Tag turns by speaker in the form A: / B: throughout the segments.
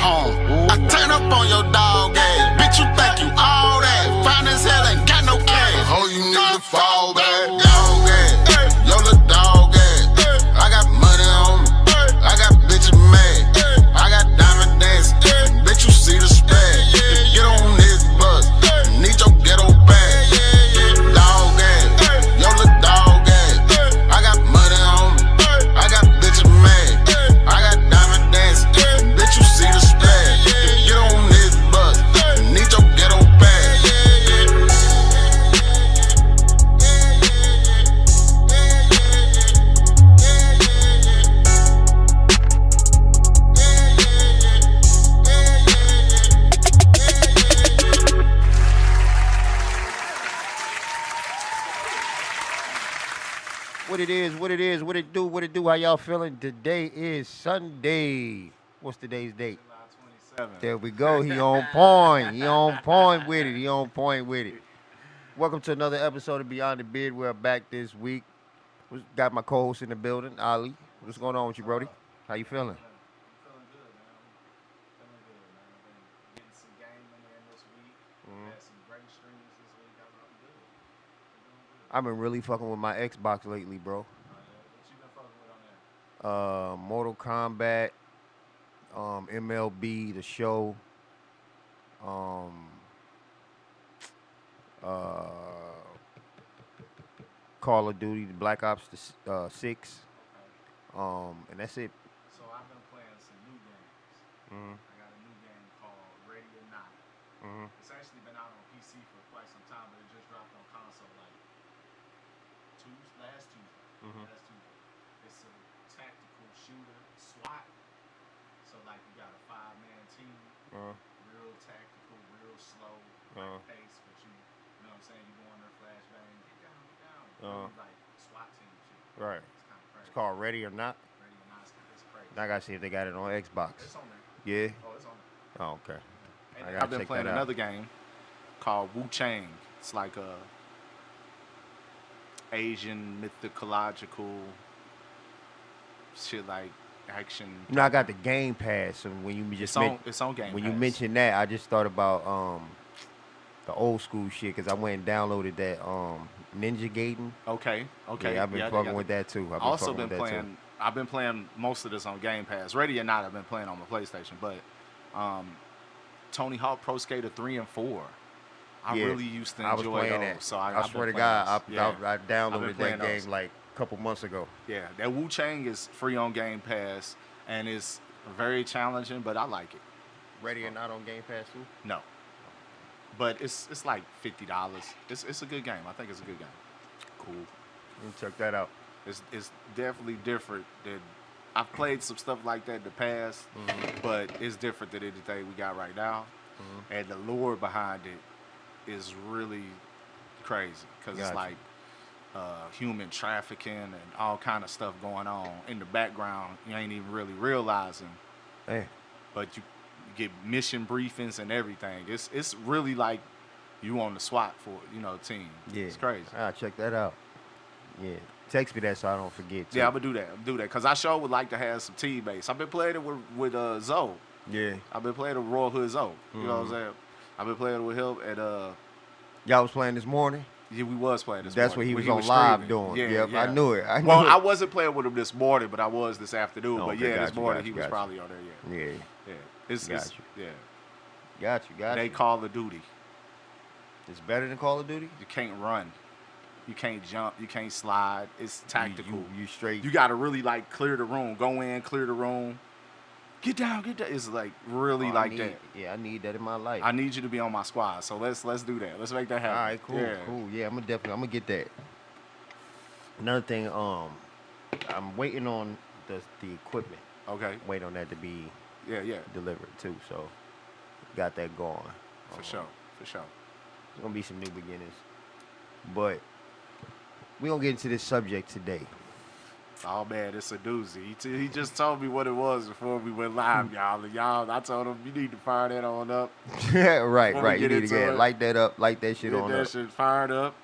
A: home. I turn up on your dog ass. Bitch, you think you all that. Fine as hell, ain't got no cash. Oh, you need to fall back. Dog ass. Yo, little dog ass. I got money on me. I got bitches mad. I got diamond dancing. Bitch, you see the spag. Get on this bus. Need your ghetto bag. Dog ass. Yo, little dog ass. I got money on me. I got bitches mad. I got diamond dancing. Bitch, you see the spag. Get on this bus. Need your ghetto bag.
B: What it is, what it is, what it do, how y'all feeling? Today is Sunday. What's today's date?
C: July 27th.
B: There we go. He on point. He on point with it. He on point with it. Welcome to another episode of Beyond the Beard. We're back this week. We got my co-host in the building, Ali. What's going on with you, Brody? How you feeling?
C: I'm feeling good, man. Feeling good, man. Been getting some game in there this week. Had some great streams this week. I'm good. I'm doing good.
B: I've been really fucking with my Xbox lately, bro.
C: What you been fucking with on there?
B: Mortal Kombat, MLB, the show, Call of Duty, the Black Ops 6, and that's it.
C: So I've been playing some new games. I got a new game called Ready or Not. It's actually been out on PC for quite some time, but it just dropped on console like last Tuesday. Last Tuesday. It's a tactical shooter SWAT. So like you got a 5-man team, real tactical, real slow, pace, but you know what I'm saying? You go in there, flashbang, get down. Like SWAT team shit.
B: Right.
C: It's kind of crazy.
B: It's called Ready or Not.
C: Ready or Not, it's crazy.
B: I gotta see if they got it on Xbox.
C: It's on there.
B: Yeah.
C: Oh, it's on there.
B: Oh, okay.
C: And I've been playing another game called Wu Chang. It's like a Asian mythological shit, like action.
B: You know, I got the Game Pass, so when you just
C: It's on Game
B: when
C: Pass.
B: you mentioned that, I just thought about the old school shit because I went and downloaded that Ninja Gaiden.
C: Okay.
B: Yeah, I've been fucking with that too.
C: I've been playing most of this on Game Pass. Ready or Not, I've been playing on my PlayStation, but Tony Hawk Pro Skater 3 and 4. I really used to enjoy those.
B: That.
C: So
B: I swear to God, I downloaded that game like a couple months ago.
C: Yeah, that Wu Chang is free on Game Pass, and it's very challenging, but I like it.
B: Ready or Not on Game Pass too?
C: No. But it's like $50. It's a good game. I think it's a good game. Cool.
B: You can check that out.
C: It's definitely different than I've played some stuff like that in the past, but it's different than anything we got right now. And the lore behind it is really crazy because it's like human trafficking and all kind of stuff going on in the background. You ain't even really realizing.
B: Hey.
C: But you get mission briefings and everything. It's really like you on the SWAT for team. Yeah, it's crazy.
B: I'll check that out. Yeah, text me that so I don't forget. Too.
C: Yeah, I'm gonna do that because I sure would like to have some teammates. I've been playing it with Zoe.
B: Yeah,
C: I've been playing it with Royal Hood Zoe. You know what I'm saying? I've been playing it with him at
B: Y'all was playing this morning.
C: Yeah, we was playing this.
B: That's
C: morning.
B: what he was on live doing.
C: Yeah,
B: I knew it.
C: I wasn't playing with him this morning, but I was this afternoon.
B: Oh,
C: but
B: okay,
C: this morning he was probably on there.
B: Yeah.
C: It's
B: got you.
C: Yeah.
B: Got you.
C: They Call of Duty.
B: It's better than Call of Duty?
C: You can't run. You can't jump. You can't slide. It's tactical.
B: You straight.
C: You got to really like clear the room. Go in, clear the room. Get down. It's like really that.
B: Yeah, I need that in my life.
C: I need you to be on my squad. So let's do that. Let's make that happen.
B: All right, cool. Yeah, I'm gonna get that. Another thing, I'm waiting on the equipment.
C: Okay.
B: Waiting on that to be delivered too. So got that going.
C: For sure.
B: There's gonna be some new beginnings, but we gonna get into this subject today.
C: Oh man, it's a doozy. He just told me what it was before we went live, y'all. I told him you need to fire that on up.
B: right. You need to get light that up, light that shit on up.
C: Get that shit fired up.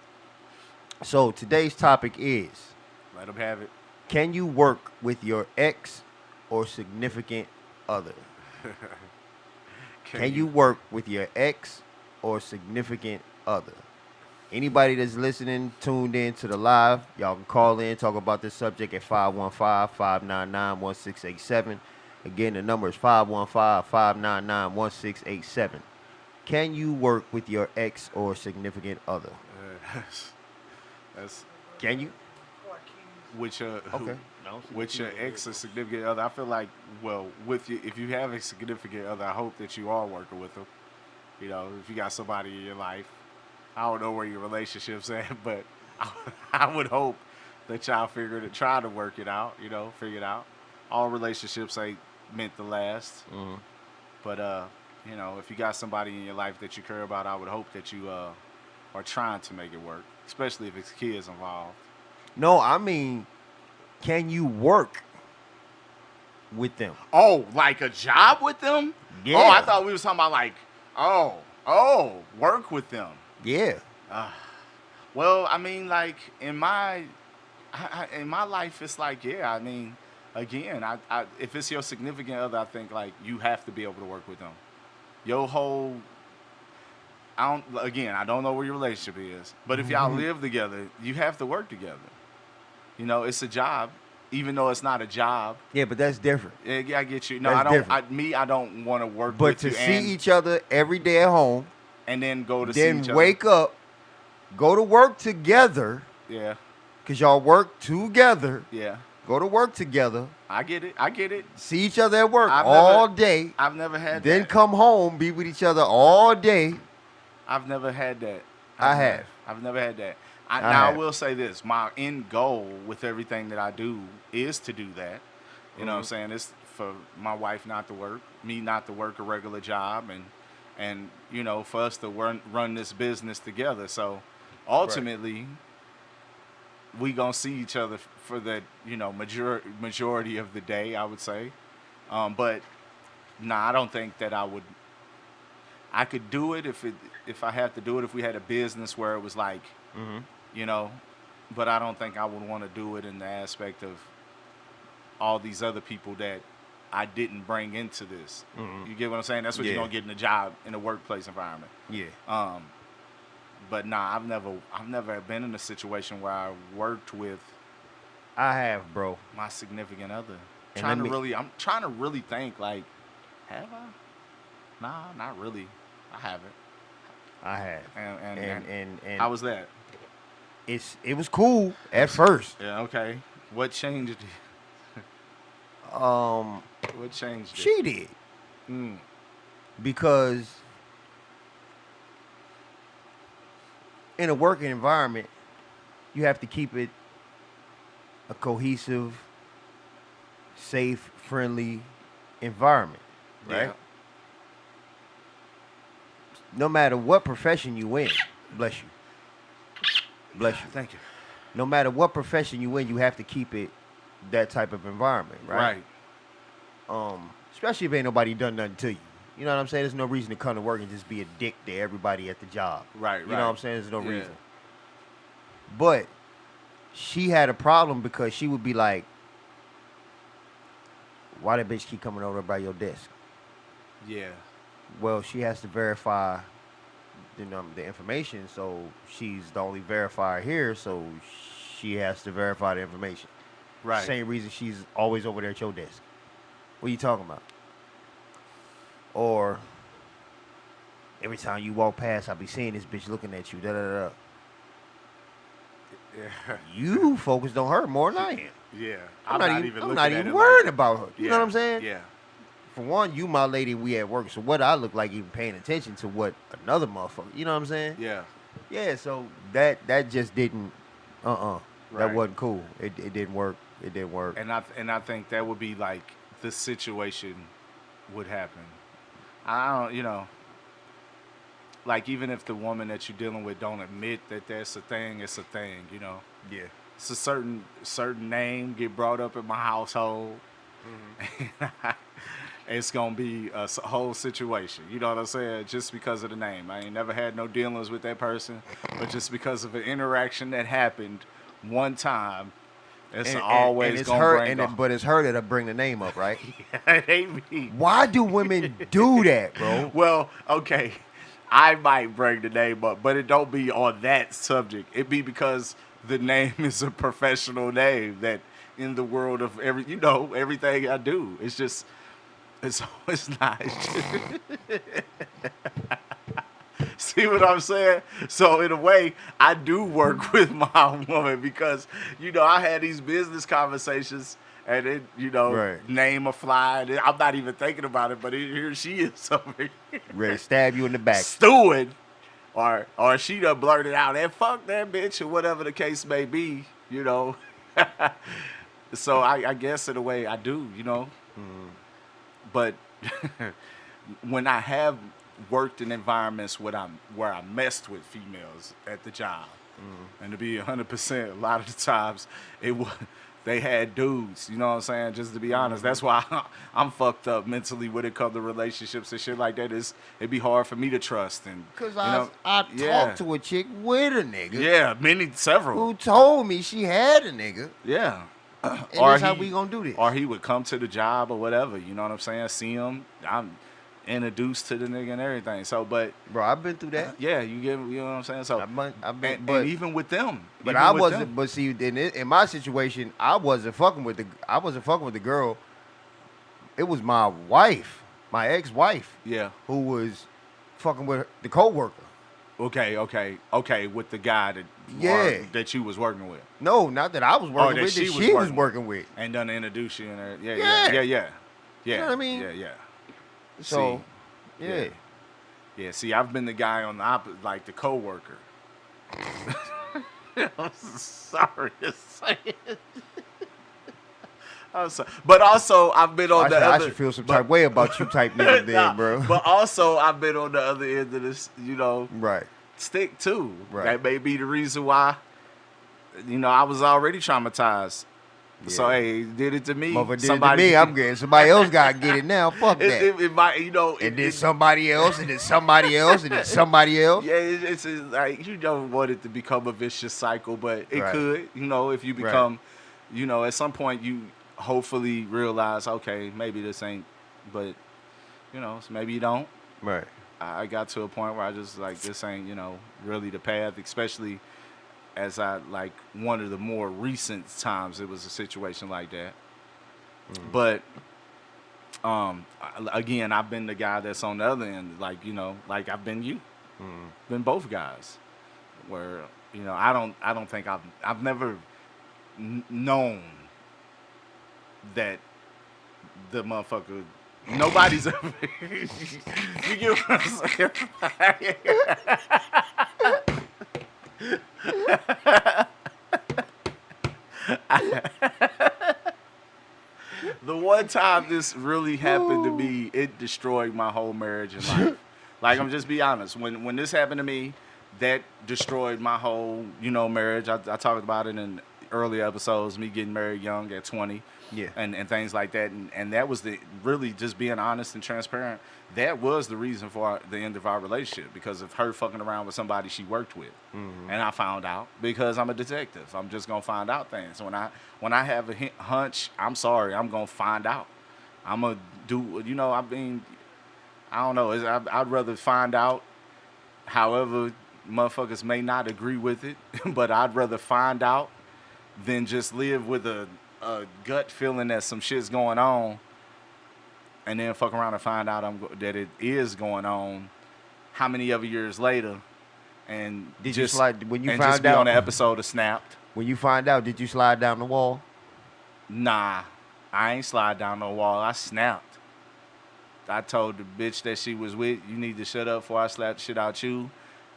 B: So today's topic is.
C: Let him have it.
B: Can you work with your ex or significant other? Can you work with your ex or significant other? Anybody that's listening, tuned in to the live, y'all can call in, talk about this subject at 515-599-1687. Again, the number is 515-599-1687. Can you work with your ex or significant other?
C: That's
B: Can you?
C: with your
B: Okay.
C: with your ex or significant other. I feel like, well, with you, if you have a significant other, I hope that you are working with them. You know, if you got somebody in your life, I don't know where your relationship's at, but I would hope that y'all try to work it out. You know, figure it out. All relationships ain't meant to last, but you know, if you got somebody in your life that you care about, I would hope that you are trying to make it work, especially if it's kids involved.
B: No, I mean, can you work with them?
C: Oh, like a job with them?
B: Yeah.
C: Oh, I thought we was talking about like, work with them.
B: Yeah.
C: Well, I mean, like in my life, it's like, yeah. I mean, again, I if it's your significant other, I think like you have to be able to work with them. Your whole, I don't know where your relationship is, but if y'all live together, you have to work together. You know, it's a job, even though it's not a job.
B: Yeah, but that's different.
C: Yeah, I get you. No,
B: That's
C: I don't.
B: different.
C: I don't want to work
B: But
C: with
B: to
C: you
B: see
C: and,
B: each other every day at home,
C: and then go to see
B: then
C: each other.
B: wake up, go to work together,
C: Yeah,
B: because y'all work together,
C: yeah.
B: go to work together,
C: I get it.
B: see each other at work
C: I've
B: all
C: never-
B: day,
C: I've never had
B: then
C: that.
B: come home, be with each other all day.
C: I've never had that.
B: I've
C: never had that. I
B: have.
C: will say this. My end goal with everything that I do is to do that. You know what I'm saying? It's for my wife not to work, me not to work a regular job, and you know, for us to run this business together. So ultimately, we gonna see each other for the, you know, majority of the day, I would say. But I don't think that I could do it if I had to do it if we had a business where it was like, you know, but I don't think I would want to do it in the aspect of all these other people that I didn't bring into this. You get what I'm saying? That's what you're gonna get in a job, in a workplace environment.
B: Yeah.
C: But I've never been in a situation where I worked with
B: I have, bro.
C: my significant other.
B: And
C: I'm trying to really think, like, have I? Nah, not really. I haven't.
B: I have.
C: And how was that?
B: It was cool at first.
C: Yeah, okay. What changed it? What changed it?
B: She did. Because in a working environment, you have to keep it a cohesive, safe, friendly environment, right?
C: Yeah.
B: No matter what profession you in, bless you. Bless you.
C: Thank you.
B: No matter what profession you in, you have to keep it that type of environment, right? Especially if ain't nobody done nothing to you. You know what I'm saying? There's no reason to come to work and just be a dick to everybody at the job.
C: Right,
B: You know what I'm saying? There's no
C: Yeah.
B: reason. But she had a problem because she would be like, why that bitch keep coming over by your desk?
C: Yeah.
B: Well, she has to verify the information, so she's the only verifier here, so she has to verify the information.
C: Right.
B: Same reason she's always over there at your desk. What are you talking about? Or every time you walk past, I'll be seeing this bitch looking at you. Da da da.
C: Yeah.
B: You focused on her more than I am.
C: Yeah.
B: I'm not even
C: looking at it
B: worried
C: like,
B: about her. You know what I'm saying?
C: Yeah.
B: For one, you my lady, we at work. So what I look like even paying attention to what another motherfucker. You know what I'm saying?
C: Yeah.
B: Yeah. So that just didn't. That
C: Right.
B: wasn't cool. It didn't work. It didn't work.
C: And I think that would be like the situation would happen. I don't, you know, like even if the woman that you're dealing with don't admit that that's a thing, it's a thing, you know.
B: Yeah.
C: It's a certain name get brought up in my household. It's gonna be a whole situation. You know what I'm saying? Just because of the name. I ain't never had no dealings with that person, but just because of an interaction that happened one time, It's always
B: it's
C: gonna
B: her,
C: bring up.
B: but it's her that'll bring the name up, right?
C: It ain't me.
B: Why do women do that, bro?
C: Well, okay, I might bring the name up, but it don't be on that subject. It be because the name is a professional name that in the world of everything I do. It's just, it's not. See what I'm saying? So in a way, I do work with my woman because, I had these business conversations and it,
B: Right.
C: name a fly. And I'm not even thinking about it, but here she is over here.
B: Ready to stab you in the back.
C: Stewing. Or she done blurted out, and fuck that bitch, or whatever the case may be, So I guess in a way I do, But when I have worked in environments where I messed with females at the job, and to be 100%, a lot of the times they had dudes, you know what I'm saying? Just to be honest, that's why I'm fucked up mentally when it comes to relationships and shit like that. It'd be hard for me to trust. And
B: Because I talked to a chick with a nigga.
C: Yeah, several.
B: Who told me she had a nigga.
C: Yeah.
B: And that's how we gonna do this.
C: Or he would come to the job or whatever, you know what I'm saying? See him, I'm introduced to the nigga and everything. So, but
B: Bro, I've been through that.
C: yeah, you know what I'm saying? So,
B: I've been,
C: and even with them,
B: but
C: even
B: I
C: with
B: wasn't.
C: them.
B: But see, in my situation, I wasn't fucking with the girl. It was my wife, my ex-wife,
C: Yeah.
B: who was fucking with the coworker.
C: Okay, with the guy that you was working with,
B: No, not that I was working
C: that
B: with. That
C: she
B: she
C: was
B: was working with.
C: and done introduce you and her.
B: Yeah.
C: Yeah.
B: You know what I mean?
C: Yeah.
B: So,
C: See,
B: yeah.
C: Yeah, see, I've been the guy on the opposite, like the coworker. I'm sorry to say it. I'm sorry. But also, I've been on
B: I should feel some type way about you type niggas then, bro.
C: But also, I've been on the other end of this,
B: Right.
C: stick too.
B: Right.
C: That may be the reason why, I was already traumatized.
B: Yeah.
C: So, hey, did it to me.
B: Motherfucker did it to me, I'm getting somebody else got to get it now. Fuck that.
C: It might,
B: and then somebody else, and then somebody else, and then somebody else.
C: Yeah, it's like you don't want it to become a vicious cycle, but it
B: Right.
C: could. If you become, at some point you hopefully realize, okay, maybe this ain't, but so maybe you don't.
B: Right.
C: I got to a point where I just like this ain't really the path, especially as one of the more recent times it was a situation like that. But again, I've been the guy that's on the other end, like I've been you, been both guys, where I don't think I've never known that the motherfucker. Nobody's ever. You get what I'm saying? The one time this really happened to me, it destroyed my whole marriage and life. Like, I'm just be honest. When this happened to me, that destroyed my whole, marriage. I talked about it in earlier episodes, me getting married young at 20.
B: Yeah.
C: And things like that. And that was really just being honest and transparent. That was the reason for the end of our relationship, because of her fucking around with somebody she worked with. And I found out because I'm a detective. I'm just going to find out things. When I have a hunch, I'm sorry, I'm going to find out. I'm going to do, I don't know. I'd rather find out, however, motherfuckers may not agree with it, but I'd rather find out than just live with a gut feeling that some shit's going on, and then fuck around and find out that it is going on. How many other years later? And
B: Did
C: just
B: you slide when you
C: and
B: found
C: just be
B: out
C: on the episode of Snapped?
B: When you find out, did you slide down the wall?
C: Nah, I ain't slide down no wall. I snapped. I told the bitch that she was with, you need to shut up before I slap the shit out you.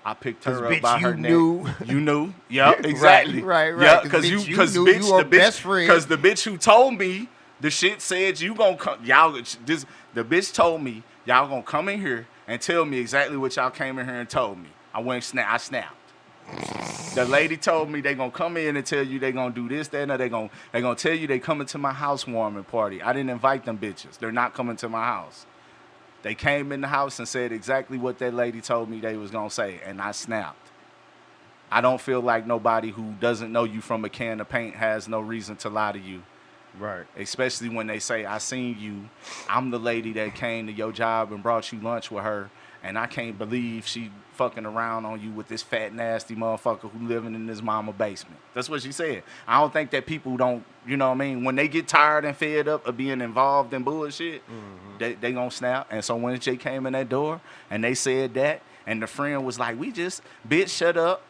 C: I picked her up
B: bitch,
C: by her
B: knew.
C: neck. You knew? Yep, exactly.
B: Right.
C: Yeah,
B: Because
C: you
B: were best friend.
C: Because the bitch who told me the shit said you gonna come. The bitch told me y'all gonna come in here and tell me exactly what y'all came in here and told me. I snapped. The lady told me they gonna come in and tell you they gonna do this, that, and they gonna tell you they coming to my housewarming party. I didn't invite them bitches. They're not coming to my house. They came in the house and said exactly what that lady told me they was going to say, and I snapped. I don't feel like nobody who doesn't know you from a can of paint has no reason to lie to you.
B: Right.
C: Especially when they say, I seen you. I'm the lady that came to your job and brought you lunch with her. And I can't believe she fucking around on you with this fat, nasty motherfucker who living in his mama basement. That's what she said. I don't think that people don't, you know what I mean? When they get tired and fed up of being involved in bullshit, they gonna snap. And so when Jay came in that door and they said that, and the friend was like, bitch, shut up.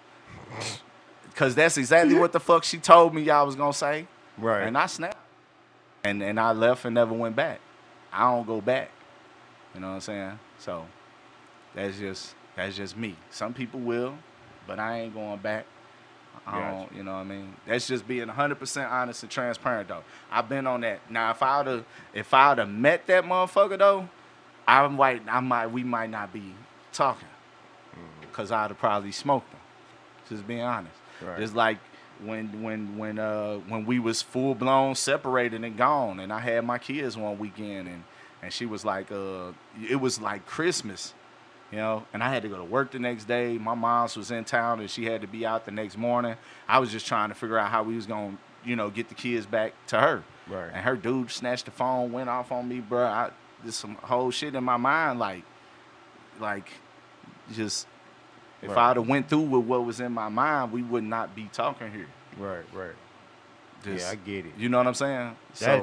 C: Because that's exactly what the fuck she told me y'all was gonna say.
B: Right.
C: And I snapped. And I left and never went back. I don't go back. You know what I'm saying? So that's just me. Some people will, but I ain't going back. I don't, you know what I mean? That's just being 100% honest and transparent though. I've been on that. Now if I would have met that motherfucker though, we might not be talking. Cause I'd have probably smoked him. Just being honest.
B: Right.
C: Just like when we was full blown separated and gone, and I had my kids one weekend, and she was like, it was like Christmas, you know, and I had to go to work the next day. My mom's was in town, and she had to be out the next morning. I was just trying to figure out how we was gonna, you know, get the kids back to her.
B: Right.
C: And her dude snatched the phone, went off on me, bro. There's some whole shit in my mind, like, just. If I'd have went through with what was in my mind, we would not be talking here.
B: Right.
C: Just,
B: yeah, I get it.
C: You know what I'm saying?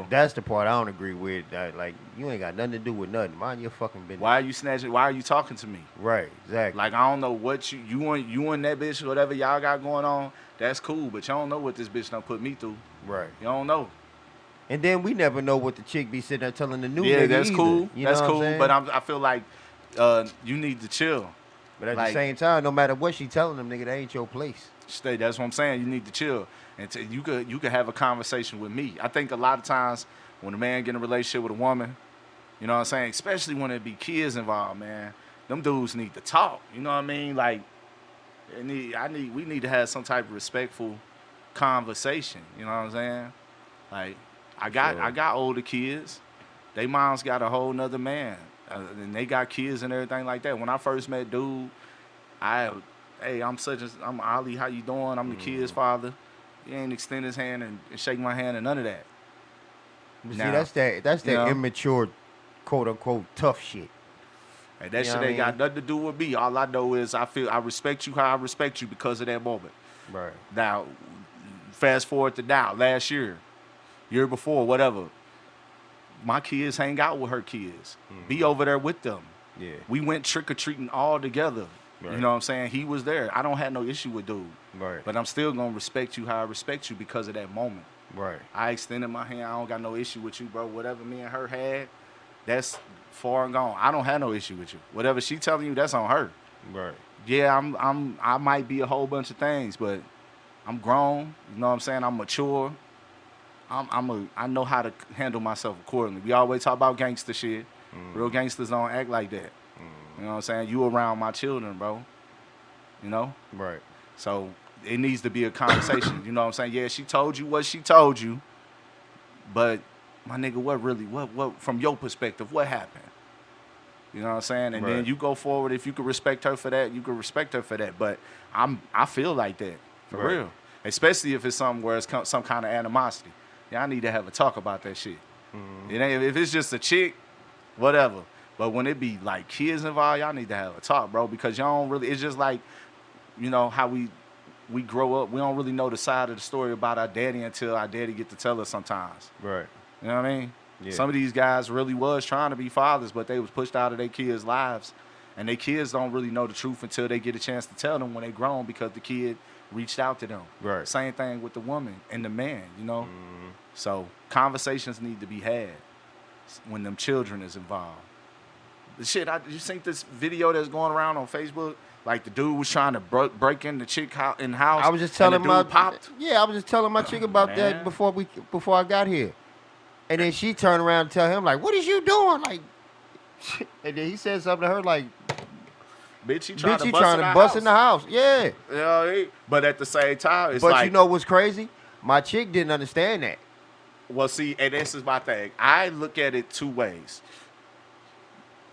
B: That's the part I don't agree with. That, like, you ain't got nothing to do with nothing. Mind your fucking business.
C: Why are you snatching? Why are you talking to me?
B: Right, exactly.
C: Like, I don't know what you and that bitch, whatever y'all got going on, that's cool. But you don't know what this bitch done put me through.
B: Right.
C: You don't know.
B: And then we never know what the chick be sitting there telling the new
C: Yeah,
B: nigga
C: that's
B: either.
C: cool.
B: You
C: That's
B: know
C: cool.
B: what I'm saying?
C: But I feel like you need to chill.
B: But at
C: like,
B: the same time, no matter what she telling them, nigga, that ain't your place.
C: That's what I'm saying. You need to chill. And you could have a conversation with me. I think a lot of times when a man get in a relationship with a woman, you know what I'm saying, especially when it be kids involved, man, them dudes need to talk. You know what I mean? Like, we need to have some type of respectful conversation. You know what I'm saying? Like, I got older kids. They moms got a whole nother man. And they got kids and everything like that. When I first met dude, I'm Ali, how you doing? I'm the kid's father. He ain't extend his hand and shake my hand and none of that.
B: But
C: Now,
B: see, that's that immature, quote unquote, tough shit.
C: And that shit ain't got nothing to do with me. All I know is I respect you how I respect you because of that moment.
B: Right.
C: Now, fast forward to now, last year before, whatever. My kids hang out with her kids. Be over there with them.
B: Yeah.
C: We went trick-or-treating all together.
B: Right.
C: You know what I'm saying? He was there. I don't have no issue with dude.
B: Right.
C: But I'm still going to respect you how I respect you because of that moment.
B: Right.
C: I extended my hand. I don't got no issue with you, bro. Whatever me and her had, that's far and gone. I don't have no issue with you. Whatever she telling you, that's on her.
B: Right.
C: Yeah, I might be a whole bunch of things, but I'm grown. You know what I'm saying? I'm mature. I know how to handle myself accordingly. We always talk about gangster shit. Real gangsters don't act like that. You know what I'm saying? You around my children, bro. You know?
B: Right.
C: So it needs to be a conversation. You know what I'm saying? Yeah, she told you what she told you, but my nigga, what from your perspective, what happened? You know what I'm saying? And then you go forward. If you could respect her for that, you could respect her for that. But I feel like that for real, especially if it's something where it's some kind of animosity. Y'all need to have a talk about that shit. It ain't if it's just a chick, whatever. But when it be like kids involved, y'all need to have a talk, bro, because y'all don't really. It's just like, you know how we grow up. We don't really know the side of the story about our daddy until our daddy get to tell us sometimes.
B: Right.
C: You know what I mean?
B: Yeah.
C: Some of these guys really was trying to be fathers, but they was pushed out of their kids' lives, and their kids don't really know the truth until they get a chance to tell them when they grown because the kid reached out to them. Right. Same thing with the woman and the man, you know? So conversations need to be had when them children is involved. The shit, you think this video that's going around on Facebook? Like the dude was trying to break in the chick in the house.
B: I was just telling my
C: popped.
B: Yeah, I was just telling my chick about that before I got here, and then she turned around and tell him like, "What is you doing?" Like, and then he said something to her like,
C: "Bitch, he trying to
B: bust in the house." Yeah.
C: Yeah, but at the same time, it's
B: but you know what's crazy? My chick didn't understand that.
C: Well, see, and this is my thing. I look at it two ways.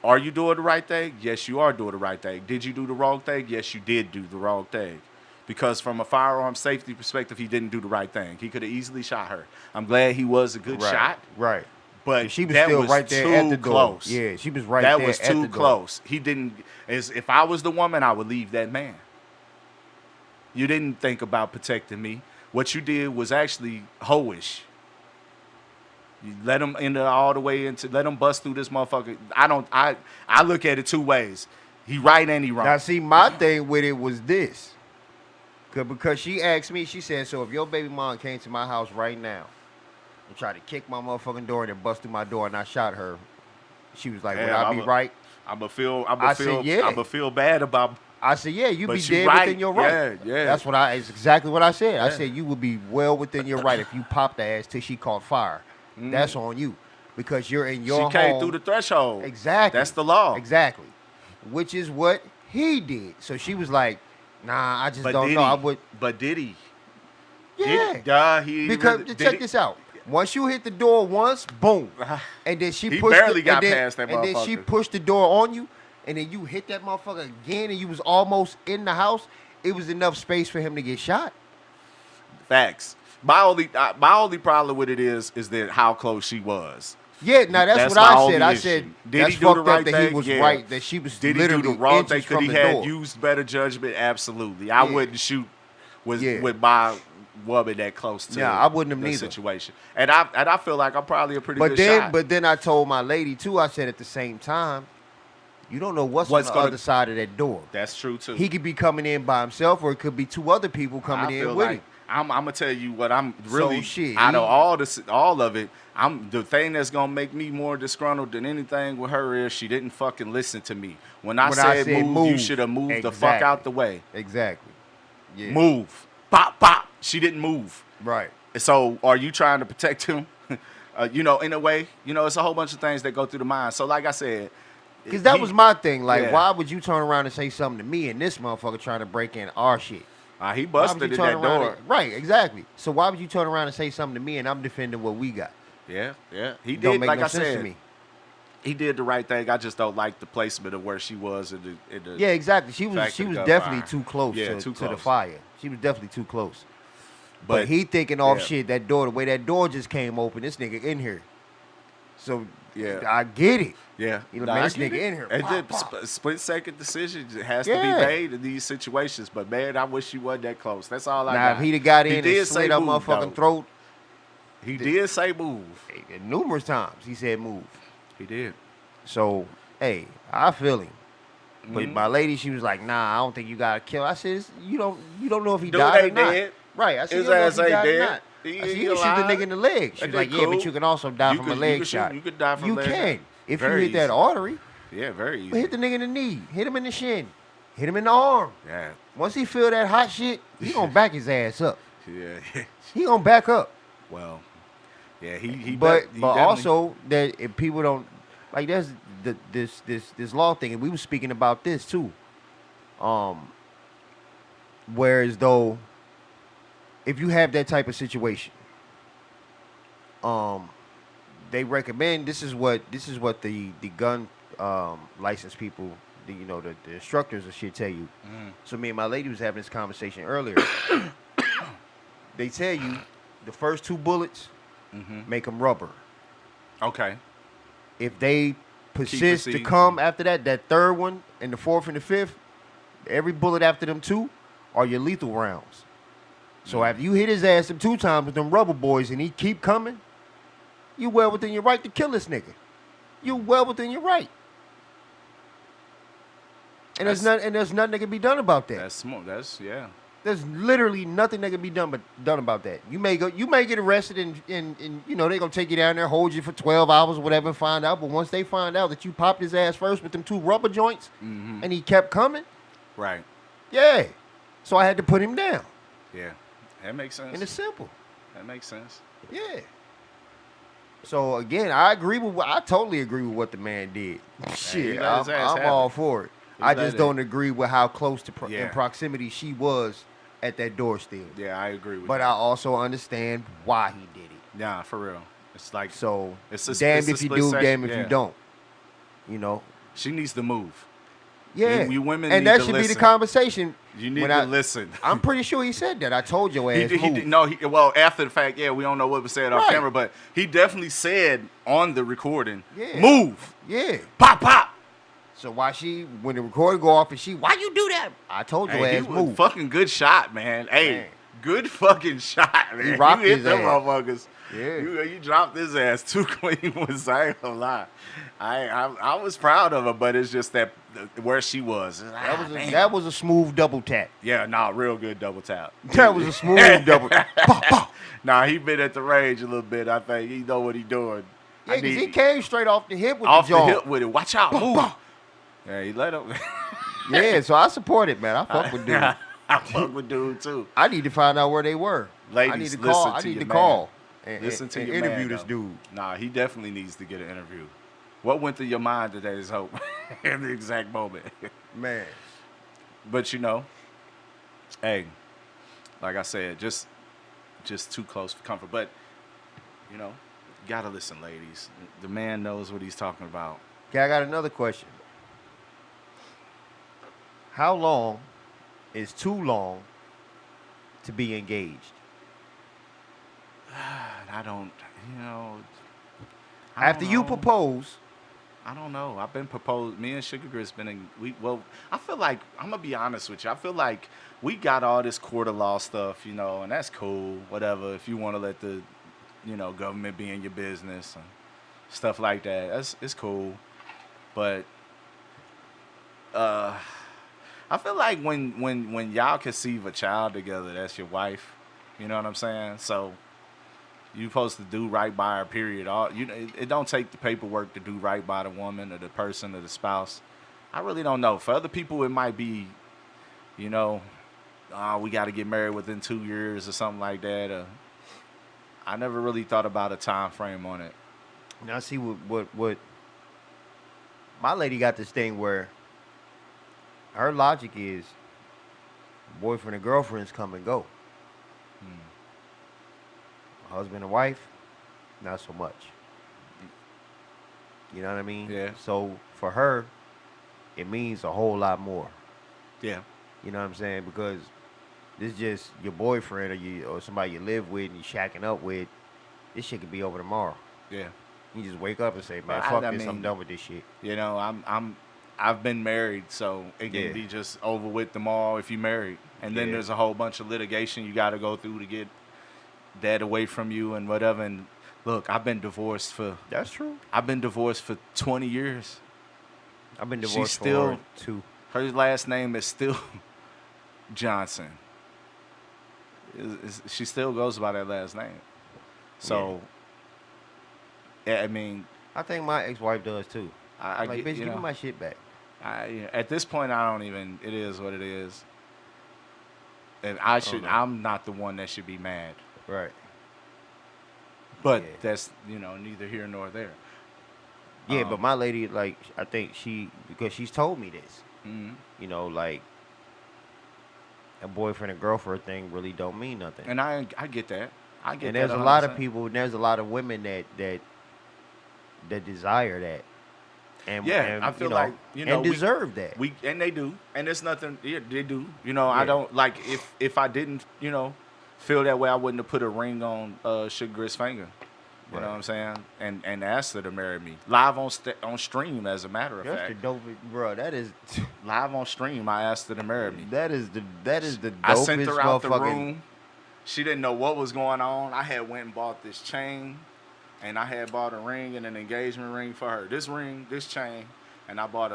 C: Are you doing the right thing? Yes, you are doing the right thing. Did you do the wrong thing? Yes, you did do the wrong thing. because from a firearm safety perspective, he didn't do the right thing. He could have easily shot her. I'm glad he was a good shot.
B: Right.
C: But
B: She was
C: that
B: still
C: was
B: right there
C: too
B: at the door.
C: close.
B: Yeah, she was right
C: that
B: there
C: was
B: at
C: too
B: the door.
C: close. He didn't. If I was the woman, I would leave that man. You didn't think about protecting me. What you did was actually hoish. You let him all the way into. Let him bust through this motherfucker. I look at it two ways. He right and he wrong.
B: Now, see, my thing with it was this. Because she asked me, she said, so if your baby mom came to my house right now and tried to kick my motherfucking door and then bust through my door and I shot her, she was like, would I be right?
C: I'ma feel bad about.
B: I said, yeah, you be
C: But you
B: dead
C: right.
B: within your right.
C: Yeah.
B: It's exactly what I said. I
C: Yeah.
B: said, you would be well within your right if you popped the ass till she caught fire. That's on you. Because you're in your home.
C: She came through the threshold.
B: Exactly.
C: That's the law.
B: Exactly. Which is what he did. So she was like, nah, I just don't know. I would.
C: But did he?
B: Yeah. Because check this out. Once you hit the door once, boom, and then she
C: He
B: pushed
C: barely
B: it,
C: got
B: and then,
C: past that
B: and then she
C: motherfucker.
B: pushed the door on you, and then you hit that motherfucker again, and you was almost in the house. It was enough space for him to get shot.
C: Facts. My only problem with it is that how close she was.
B: Yeah, now that's what
C: my
B: I
C: only
B: said. I
C: issue.
B: said
C: Did
B: that's
C: he do the
B: fucked
C: right
B: up that
C: thing?
B: he was
C: Yeah.
B: right, that she was
C: Did he
B: literally
C: do the wrong
B: inches
C: thing? Could
B: from
C: he
B: the
C: have
B: door.
C: used better judgment? Absolutely. I
B: Yeah.
C: wouldn't shoot with
B: Yeah.
C: my woman that close to.
B: Yeah, I wouldn't have
C: the
B: neither.
C: situation. And I feel like I'm probably a pretty good shot.
B: But then I told my lady too. I said at the same time, you don't know what's on the other side of that door.
C: That's true too.
B: He could be coming in by himself, or it could be two other people
C: I
B: coming
C: feel
B: in with
C: like
B: him.
C: I'm gonna tell you what I'm
B: So,
C: really
B: shit,
C: out of all of it. The thing that's gonna make me more disgruntled than anything with her is she didn't fucking listen to me. When I said move, you should have moved the fuck out the way.
B: Exactly. Yeah.
C: Move. Pop, pop. She didn't move.
B: Right.
C: So are you trying to protect him? In a way, it's a whole bunch of things that go through the mind. So like I said,
B: Because that was my thing. Like,
C: yeah.
B: why would you turn around and say something to me and this motherfucker trying to break in our shit?
C: He
B: Why would
C: busted
B: you
C: in
B: turn
C: that
B: around
C: door.
B: and- right, exactly. So why would you turn around and say something to me and I'm defending what we got?
C: Yeah. He
B: Don't
C: did,
B: make
C: like
B: no
C: I
B: sense
C: said,
B: to me.
C: he did the right thing. I just don't like the placement of where she was in the
B: Yeah, exactly. She was
C: fact of the
B: definitely
C: gunfire.
B: too close
C: Yeah,
B: to
C: too
B: the
C: close.
B: fire. She was definitely too close. But he thinking off shit, that door, the way that door just came open, this nigga in here. So
C: Yeah.
B: I get it.
C: Yeah,
B: You know, man, this nigga in here.
C: And
B: Pop,
C: then
B: pop.
C: split second decisions has to be
B: Yeah.
C: made in these situations. But man, I wish you wasn't that close. That's all I
B: Now,
C: got.
B: if he'd have got in
C: did
B: and
C: say
B: slit her
C: move,
B: motherfucking
C: though.
B: throat,
C: He did say move.
B: numerous times he said move.
C: He did.
B: So, hey, I feel him. But
C: Mm-hmm.
B: my lady, she was like, nah, I don't think you gotta kill. I said, you don't know if he
C: Dude
B: died or
C: ain't
B: not.
C: dead.
B: Right. I said,
C: His
B: you don't know if
C: ass
B: he
C: ain't
B: died or
C: dead.
B: not.
C: He
B: I said, you
C: alive.
B: can shoot the nigga in the leg. She
C: That
B: was like,
C: dude
B: yeah,
C: cool.
B: but you can also die
C: You
B: from
C: could-
B: a leg
C: you could
B: shot.
C: shoot- you could die from
B: You
C: leg
B: can.
C: shot.
B: If
C: Very
B: you hit that
C: easy.
B: artery,
C: Yeah, very
B: but
C: easy.
B: hit the nigga in the knee, hit him in the shin, hit him in the arm.
C: Yeah,
B: Once he feel that hot shit, he gonna back his ass up.
C: yeah.
B: He gonna back up.
C: Well, yeah. He
B: But
C: he
B: but
C: definitely-
B: also that if people don't like, there's this law thing, and we were speaking about this too. Whereas though, if you have that type of situation, they recommend this is what the gun license people, the instructors and shit tell you. So me and my lady was having this conversation earlier. They tell you the first 2 bullets make them rubber.
C: Okay.
B: If they persist to
C: proceeding.
B: come after that third one and the fourth and the fifth, every bullet after them 2 are your lethal rounds. So after you hit his ass them 2 times with them rubber boys and he keep coming, you well within your right to kill this nigga. You well within your right. And there's nothing that can be done about that.
C: That's smart. That's yeah.
B: There's literally nothing that can be done about that. You may get arrested and they're gonna take you down there, hold you for 12 hours or whatever, and find out. But once they find out that you popped his ass first with them 2 rubber joints and he kept coming,
C: Right.
B: yeah. So I had to put him down.
C: Yeah. That makes sense.
B: And it's simple.
C: That makes sense.
B: Yeah. So again, I totally agree with what the man did. Shit,
C: let his ass
B: I'm
C: have
B: all
C: it.
B: for it.
C: He
B: I
C: let
B: just
C: it.
B: don't agree with how close to in
C: Yeah.
B: proximity she was at that door still.
C: Yeah, I agree with
B: But
C: that.
B: I also understand why he did it.
C: Nah, for real. It's like
B: So
C: It's a-
B: damned
C: it's a
B: if you
C: split
B: do,
C: second,
B: damn if
C: yeah.
B: you don't. You know.
C: she needs to move.
B: Yeah.
C: You women
B: and
C: need
B: that
C: to
B: should be
C: listen.
B: the conversation.
C: You need
B: when
C: to listen.
B: I'm pretty sure he said that. I told your ass.
C: Well, after the fact, yeah, we don't know what was said off
B: Right.
C: camera, but he definitely said on the recording,
B: Yeah.
C: move,
B: Yeah.
C: pop, pop.
B: So when the recording go off and why you do that? I told your
C: Hey,
B: ass
C: he was
B: move.
C: fucking good shot, man. Hey,
B: Man.
C: good fucking shot, man.
B: He rocked
C: you hit
B: his
C: them
B: ass.
C: motherfuckers.
B: Yeah.
C: You dropped his ass too clean. I ain't gonna lie. I was proud of her, but it's just that where she was.
B: That was a smooth double tap.
C: Yeah, real good double tap.
B: That was a smooth double tap.
C: He been at the range a little bit. I think he know what he doing.
B: Yeah, because he came straight off the hip with
C: off
B: the jaw.
C: the hip with it. Watch out, move. Yeah, he let him.
B: Yeah, so I support it, man. I fuck with dude.
C: I fuck with dude too.
B: I need to find out where they were.
C: Ladies,
B: I need to
C: listen
B: call.
C: to
B: I need
C: your
B: to
C: man.
B: call and
C: Listen to your
B: interview
C: man,
B: this
C: though.
B: dude.
C: Nah, he definitely needs to get an interview. What went through your mind today is hope in the exact moment.
B: Man,
C: But hey, like I said, just too close for comfort. But you gotta listen, ladies. The man knows what he's talking about.
B: okay, I got another question. How long is too long to be engaged?
C: I don't,
B: After you propose,
C: I don't know. I've been proposed. Me and Sugar Grit's been in. I feel like I'm gonna be honest with you. I feel like we got all this court of law stuff, and that's cool. Whatever. If you want to let the, government be in your business and stuff like that, it's cool. But I feel like when y'all conceive a child together, that's your wife. You know what I'm saying? So you supposed to do right by her, period. It don't take the paperwork to do right by the woman or the person or the spouse. I really don't know. For other people, it might be, we got to get married within 2 years or something like that. I never really thought about a time frame on it.
B: now see what my lady got this thing where her logic is boyfriend and girlfriends come and go. Husband and wife, not so much. You know what I mean?
C: Yeah.
B: So for her, it means a whole lot more.
C: Yeah.
B: You know what I'm saying? Because this is just your boyfriend or somebody you live with and you shacking up with. This shit could be over tomorrow.
C: Yeah.
B: You just wake up and say, man,
C: Well,
B: fuck
C: I
B: this, I'm
C: mean,
B: done with this shit.
C: I've been married, so it can
B: Yeah.
C: be just over with tomorrow if you married. And then
B: Yeah.
C: there's a whole bunch of litigation you got to go through to get that away from you and whatever. And look, I've been divorced for
B: That's true.
C: 20 years.
B: I've been
C: She's
B: divorced
C: still-
B: for 2.
C: Her last name is still Johnson. She still goes by that last name. So, yeah, I mean,
B: I think my ex-wife does too.
C: I
B: Like,
C: get,
B: bitch, give me my shit back.
C: at this point, I don't even. It is what it is. And
B: know.
C: I'm not the one that should be mad.
B: Right.
C: But
B: Yeah.
C: that's neither here nor there.
B: Yeah, but my lady, like, I think because she's told me this.
C: Mhm.
B: Like, a boyfriend and girlfriend thing really don't mean nothing.
C: And I get that. I get
B: And
C: that.
B: there's a lot of
C: 100%.
B: people, there's a lot of women that desire that. And,
C: Yeah,
B: and,
C: I feel
B: and
C: we-
B: deserve that.
C: And they do, and it's nothing. Yeah, they do. I
B: Yeah.
C: don't like if I didn't, feel that way, I wouldn't have put a ring on Sugar Grit's finger. You know what I'm saying? And asked her to marry me live on stream. As a matter of
B: That's
C: fact,
B: the dope, bro. That is
C: live on stream, I asked her to marry me.
B: that is the dopest
C: I sent her out the
B: motherfucking.
C: room. She didn't know what was going on. I had went and bought this chain, and I had bought a ring and an engagement ring for her. This ring, this chain, and I bought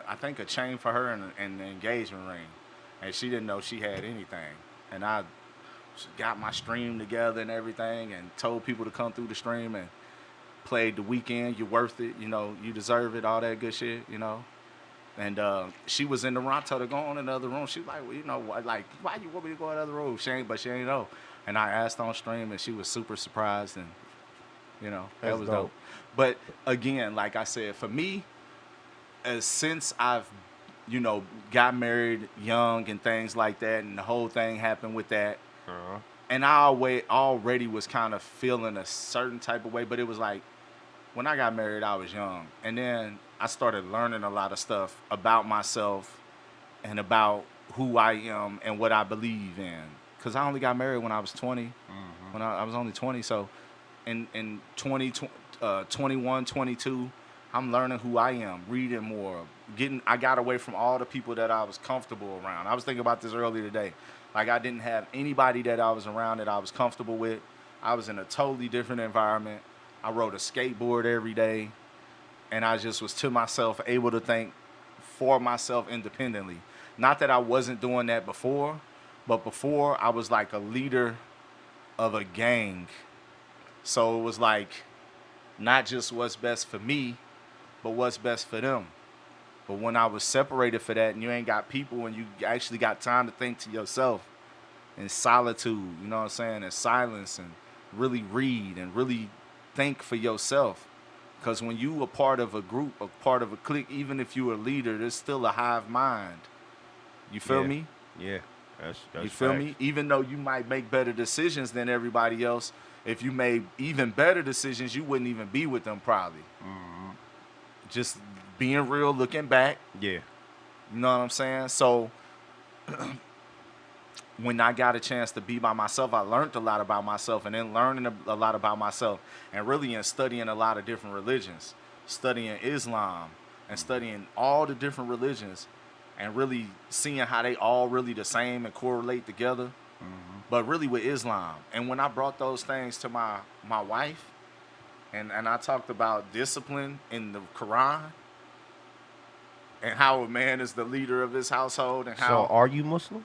C: I think a chain for her and an engagement ring, and she didn't know she had anything. And I got my stream together and everything, and told people to come through the stream and played The Weekend. You're worth it. You deserve it. All that good shit. And she was in the room. I told her to go on in the other room. She was like, like, why you want me to go in the other room? She ain't know. And I asked on stream, and she was super surprised, and that
B: That's
C: was
B: dope.
C: dope. But again, like I said, for me, since I've got married young and things like that, and the whole thing happened with that, and I already was kind of feeling a certain type of way. But it was like when I got married, I was young, and then I started learning a lot of stuff about myself and about who I am and what I believe in. Because I only got married when I was 20. When I was only 20. So in 21, 22, I'm learning who I am, reading more, I got away from all the people that I was comfortable around. I was thinking about this earlier today. Like, I didn't have anybody that I was around that I was comfortable with. I was in a totally different environment. I rode a skateboard every day, and I just was to myself, able to think for myself independently. Not that I wasn't doing that before, but before I was like a leader of a gang. So it was like not just what's best for me, but what's best for them. But when I was separated for that and you ain't got people and you actually got time to think to yourself in solitude, you know what I'm saying, in silence, and really read and really think for yourself. Because when you a part of a group, a part of a clique, even if you a leader, there's still a hive mind. You feel me?
B: Yeah. That's
C: you feel
B: facts.
C: me? Even though you might make better decisions than everybody else, if you made even better decisions, you wouldn't even be with them probably.
B: Mm-hmm.
C: Just being real, looking back.
B: Yeah.
C: You know what I'm saying? So when I got a chance to be by myself, I learned a lot about myself, and then learning a lot about myself and really in studying a lot of different religions, studying Islam and studying all the different religions and really seeing how they all really the same and correlate together. Mm-hmm. But really with Islam. And when I brought those things to my wife, and I talked about discipline in the Quran and how a man is the leader of his household and how...
B: So are you Muslim?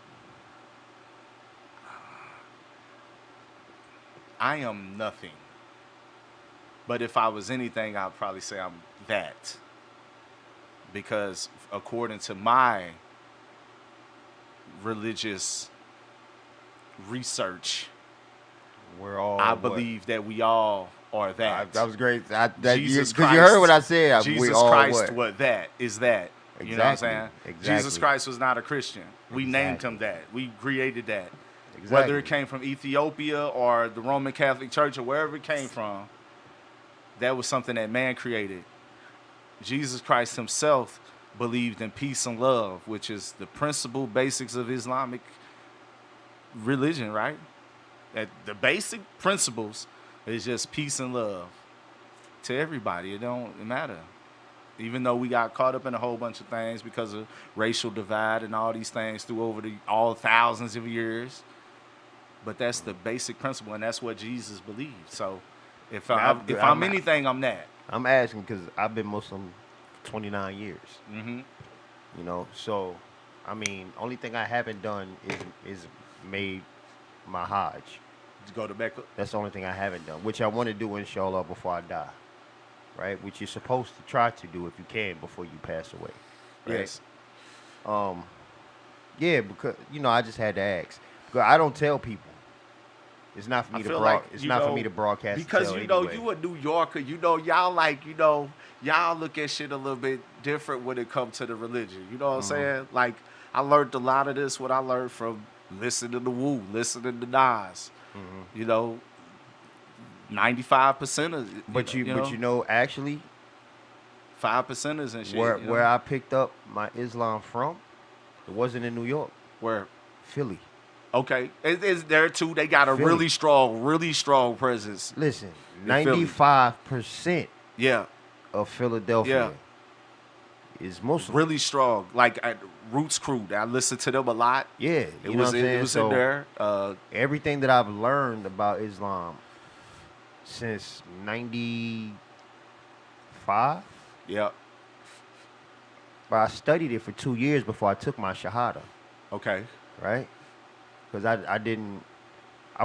C: I am nothing. But if I was anything, I'd probably say I'm that. Because according to my religious research, I believe that we all are that.
B: That was great.
C: Jesus
B: Because
C: Christ,
B: you heard what I said.
C: Jesus
B: we all
C: Christ, what that is that.
B: Exactly.
C: You know what I'm saying?
B: Exactly.
C: Jesus Christ was not a Christian. We named him that. We created that.
B: Exactly.
C: Whether it came from Ethiopia or the Roman Catholic Church or wherever it came from, that was something that man created. Jesus Christ himself believed in peace and love, which is the principal basics of Islamic religion, right? That the basic principles is just peace and love to everybody. It don't matter. Even though we got caught up in a whole bunch of things because of racial divide and all these things through over all thousands of years. But that's the basic principle, and that's what Jesus believed. So if I'm anything, I'm that.
B: I'm asking because I've been Muslim for 29 years.
C: Mm-hmm.
B: You know, so, I mean, only thing I haven't done is made my Hajj.
C: To go to Mecca?
B: That's the only thing I haven't done, which I want to do, inshallah, before I die. Right? Which you're supposed to try to do if you can before you pass away. Right?
C: Yes.
B: Yeah, because, you know, I just had to ask. Because I don't tell people. It's not for me for me to broadcast.
C: Because you know, you a New Yorker. You know, y'all y'all look at shit a little bit different when it comes to the religion. You know what I'm saying? Like, I learned a lot of this. What I learned from listening to Wu, listening to Nas. Mm-hmm. You know, 95% of it.
B: But you know, actually,
C: 5%ers and shit.
B: Where I picked up my Islam from, it wasn't in New York.
C: Where?
B: Philly.
C: Okay, it's there too. They got a really strong presence.
B: Listen, 95% of Philadelphia is Muslim.
C: Really strong. Like Roots Crew, I listened to them a lot.
B: Yeah,
C: it was in there.
B: Everything that I've learned about Islam since 95.
C: Yeah.
B: But I studied it for 2 years before I took my Shahada.
C: Okay.
B: Right? Because I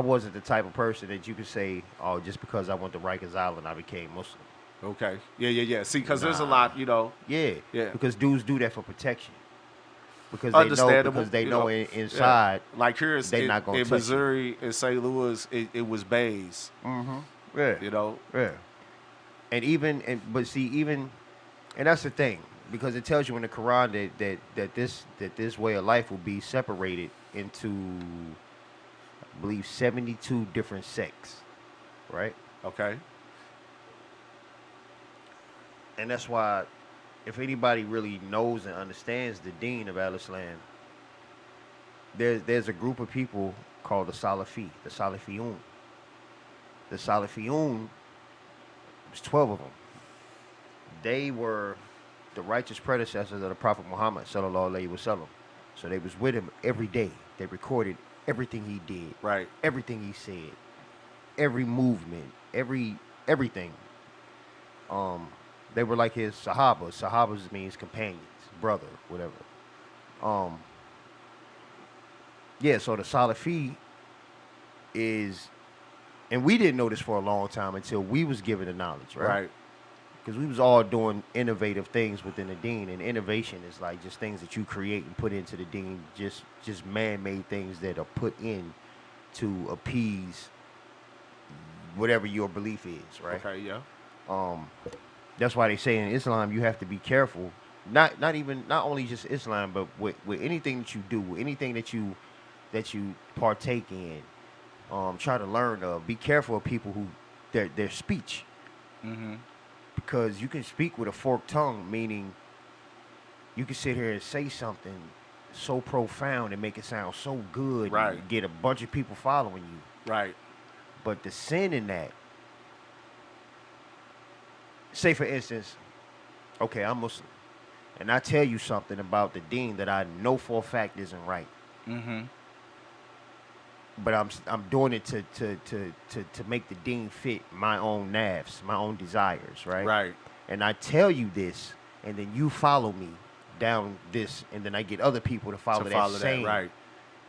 B: wasn't the type of person that you could say, oh, just because I went to Rikers Island, I became Muslim.
C: Okay. Yeah. See, because there's a lot, you know.
B: Yeah. Because dudes do that for protection. Because they know inside,
C: like here
B: they're not going to touch
C: Missouri and St. Louis, it was bays.
B: Mm-hmm. Yeah.
C: You know.
B: Yeah. And and that's the thing, because it tells you in the Quran that this way of life will be separated into, I believe, 72 different sects, right?
C: Okay.
B: And that's why if anybody really knows and understands the Deen of Al-Islam, there's a group of people called the Salafi, the Salafiyun. The Salafiyun, there's 12 of them. They were the righteous predecessors of the Prophet Muhammad sallallahu alaihi wasallam. So they was with him every day. They recorded everything he did,
C: Right.
B: everything he said, every movement, everything. They were like his Sahabas. Sahabas means companions, brother, whatever. Yeah, so the Salafi is, and we didn't know this for a long time until we was given the knowledge, right?
C: Right.
B: Because we was all doing innovative things within the Deen, and innovation is like just things that you create and put into the Deen, just man-made things that are put in to appease whatever your belief is, right?
C: Okay. Yeah.
B: That's why they say in Islam you have to be careful. Not only just Islam, but with anything that you do, with anything that you partake in, try to learn of. Be careful of people who their speech.
C: Mm-hmm.
B: Because you can speak with a forked tongue, meaning you can sit here and say something so profound and make it sound so good,
C: Right.
B: and get a bunch of people following you.
C: Right.
B: But the sin in that, say for instance, okay, I'm Muslim, and I tell you something about the Deen that I know for a fact isn't right.
C: Mm-hmm.
B: But I'm doing it to make the Deen fit my own nafs, my own desires, right?
C: Right.
B: And I tell you this, and then you follow me down this, and then I get other people to follow that same.
C: Right.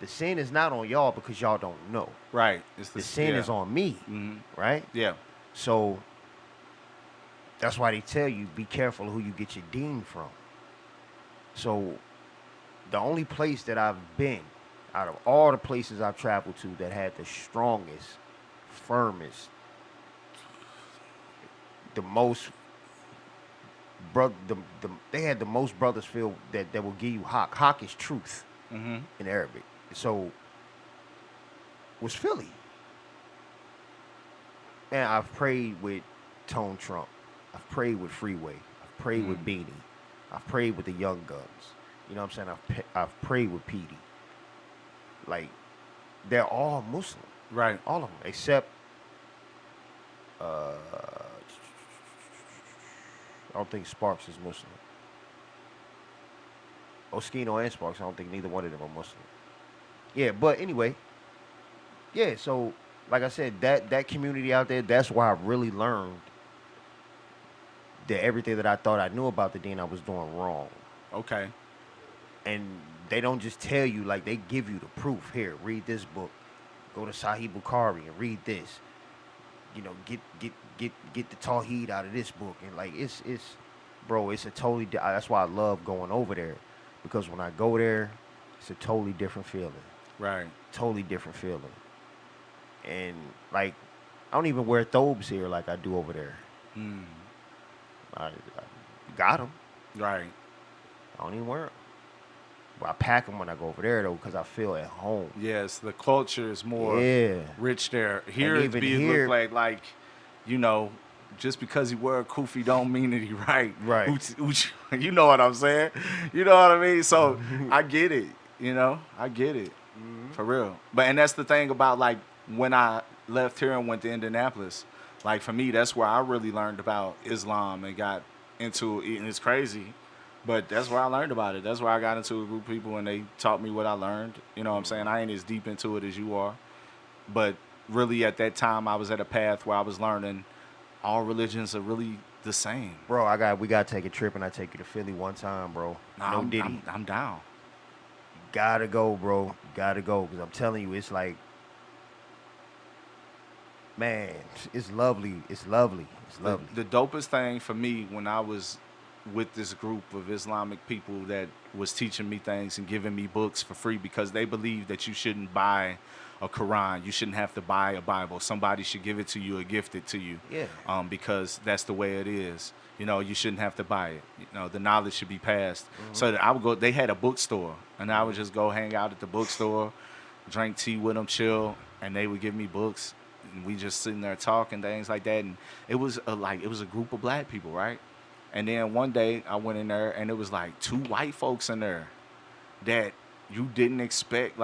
B: The sin is not on y'all because y'all don't know.
C: Right. It's
B: The sin is on me, right?
C: Yeah.
B: So that's why they tell you be careful who you get your Deen from. So the only place that I've been, out of all the places I've traveled to, that had the strongest, firmest, the most, they had the most brothers feel that will give you haq. Haq is truth in Arabic. So was Philly. Man, I've prayed with Tone Trump. I've prayed with Freeway. I've prayed with Beanie. I've prayed with the Young Guns. You know what I'm saying? I've prayed with Petey. Like, they're all Muslim.
C: Right.
B: All of them. Except, I don't think Sparks is Muslim. Oskino and Sparks, I don't think neither one of them are Muslim. Yeah, but anyway. Yeah, so, like I said, that community out there, that's why I really learned that everything that I thought I knew about the Deen I was doing wrong.
C: Okay.
B: And they don't just tell you, like, they give you the proof. Here, read this book. Go to Sahih Bukhari and read this. You know, get the Tawheed out of this book. And, like, it's bro, it's a totally, that's why I love going over there. Because when I go there, it's a totally different feeling.
C: Right.
B: Totally different feeling. And, like, I don't even wear thobes here like I do over there. I got them.
C: Right.
B: I don't even wear them. But I pack them when I go over there, though, because I feel at home.
C: Yes, the culture is more rich there. Here,
B: And
C: it
B: even
C: be
B: here-
C: look like, you know, just because you wear a kufi don't mean that he right.
B: Right.
C: You know what I'm saying? You know what I mean? So I get it. You know, I get it. For real. And that's the thing about, like, when I left here and went to Indianapolis, like, for me, that's where I really learned about Islam and got into it. And it's crazy, but that's where I learned about it. That's where I got into a group of people and they taught me what I learned. You know what I'm saying? I ain't as deep into it as you are. But really, at that time, I was at a path where I was learning all religions are really the same.
B: Bro, we got to take a trip, and I take you to Philly one time, bro.
C: Nah,
B: No Diddy.
C: I'm down.
B: Gotta go, bro. Gotta go, because I'm telling you, it's like, man, it's lovely. It's lovely. It's lovely.
C: The dopest thing for me when I was with this group of Islamic people that was teaching me things and giving me books for free, because they believe that you shouldn't buy a Quran. You shouldn't have to buy a Bible. Somebody should give it to you or gift it to you.
B: Yeah.
C: Because that's the way it is. You know, you shouldn't have to buy it. You know, the knowledge should be passed. So that I would go, they had a bookstore, and I would just go hang out at the bookstore, drink tea with them, chill, and they would give me books. And we just sitting there talking, things like that. And it was a group of black people, right? And then one day I went in there and it was like 2 white folks in there that you didn't expect,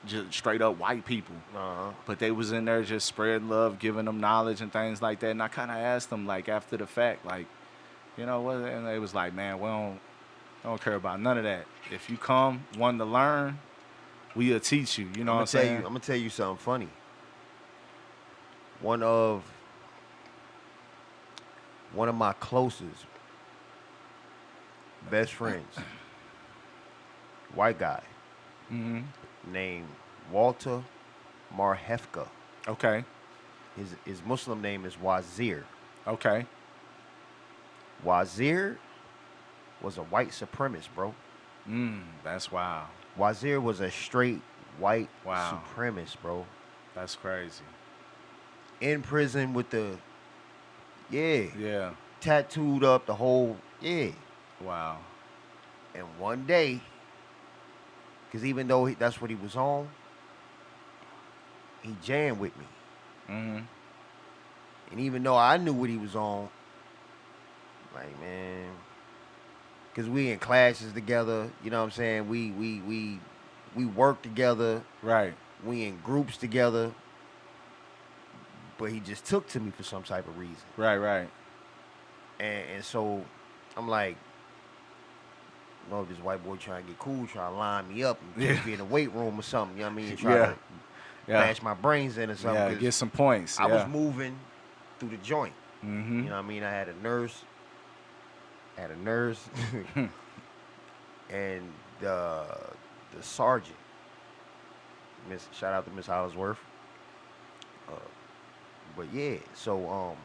C: just straight up white people. But they was in there just spreading love, giving them knowledge and things like that. And I kind of asked them, like, after the fact, like, you know what? And they was like, man, we don't care about none of that. If you come wanting to learn, we'll teach you. You know what I'm saying?
B: I'm gonna tell you something funny. One of my closest best friends, white guy, named Walter Marhefka.
C: Okay.
B: His Muslim name is Wazir.
C: Okay.
B: Wazir was a white supremacist, bro.
C: That's wild.
B: Wazir was a straight white
C: Wow.
B: supremacist, bro.
C: That's crazy.
B: In prison with the,
C: Yeah.
B: tattooed up, the whole,
C: Wow.
B: And one day, because even though that's what he was on, he jammed with me. And even though I knew what he was on, like, man, because we in classes together, you know what I'm saying? We work together.
C: Right.
B: We in groups together. But he just took to me for some type of reason.
C: Right.
B: And so I'm like, no, this white boy trying to get cool, trying to line me up and take me in the weight room or something, you know what I mean? And try to bash my brains in or something.
C: Yeah, get some points.
B: I was moving through the joint. You
C: Mm-hmm.
B: know what I mean? I had a nurse. And the sergeant. Shout out to Miss Hollisworth. But yeah, so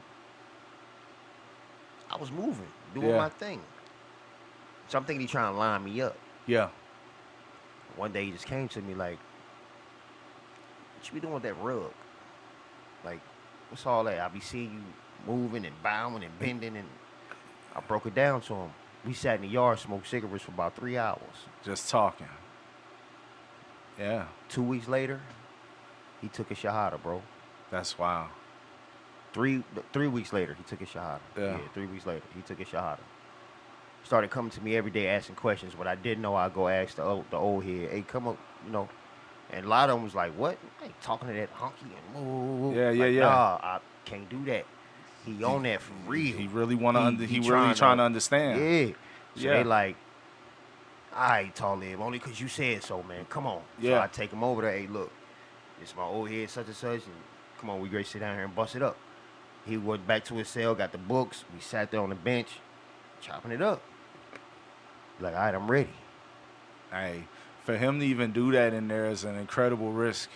B: I was moving, doing my thing. So I'm thinking he trying to line me up.
C: Yeah.
B: One day he just came to me like, what you be doing with that rug? Like, what's all that? I be seeing you moving and bowing and bending, and I broke it down to him. We sat in the yard, smoked cigarettes for about 3 hours.
C: Just talking. Yeah.
B: 2 weeks later, he took a shahada, bro.
C: That's wild.
B: 3 weeks later, he took a shahada.
C: Yeah.
B: 3 weeks later, he took a shahada. Started coming to me every day asking questions. What I didn't know, I'd go ask the old head, hey, come up, you know. And a lot of them was like, what? I ain't talking to that honky and woo.
C: Yeah.
B: Nah, I can't do that. He on that for real.
C: He really want to. He really
B: trying
C: trying to understand.
B: Yeah. So
C: Yeah.
B: they like, all right, tall live, only because you said so, man. Come on.
C: Yeah.
B: So I take him over there. Hey, look, it's my old head, such and such, and come on, we great sit down here and bust it up. He went back to his cell, got the books. We sat there on the bench, chopping it up. Like, all right, I'm ready.
C: Hey, for him to even do that in there is an incredible risk.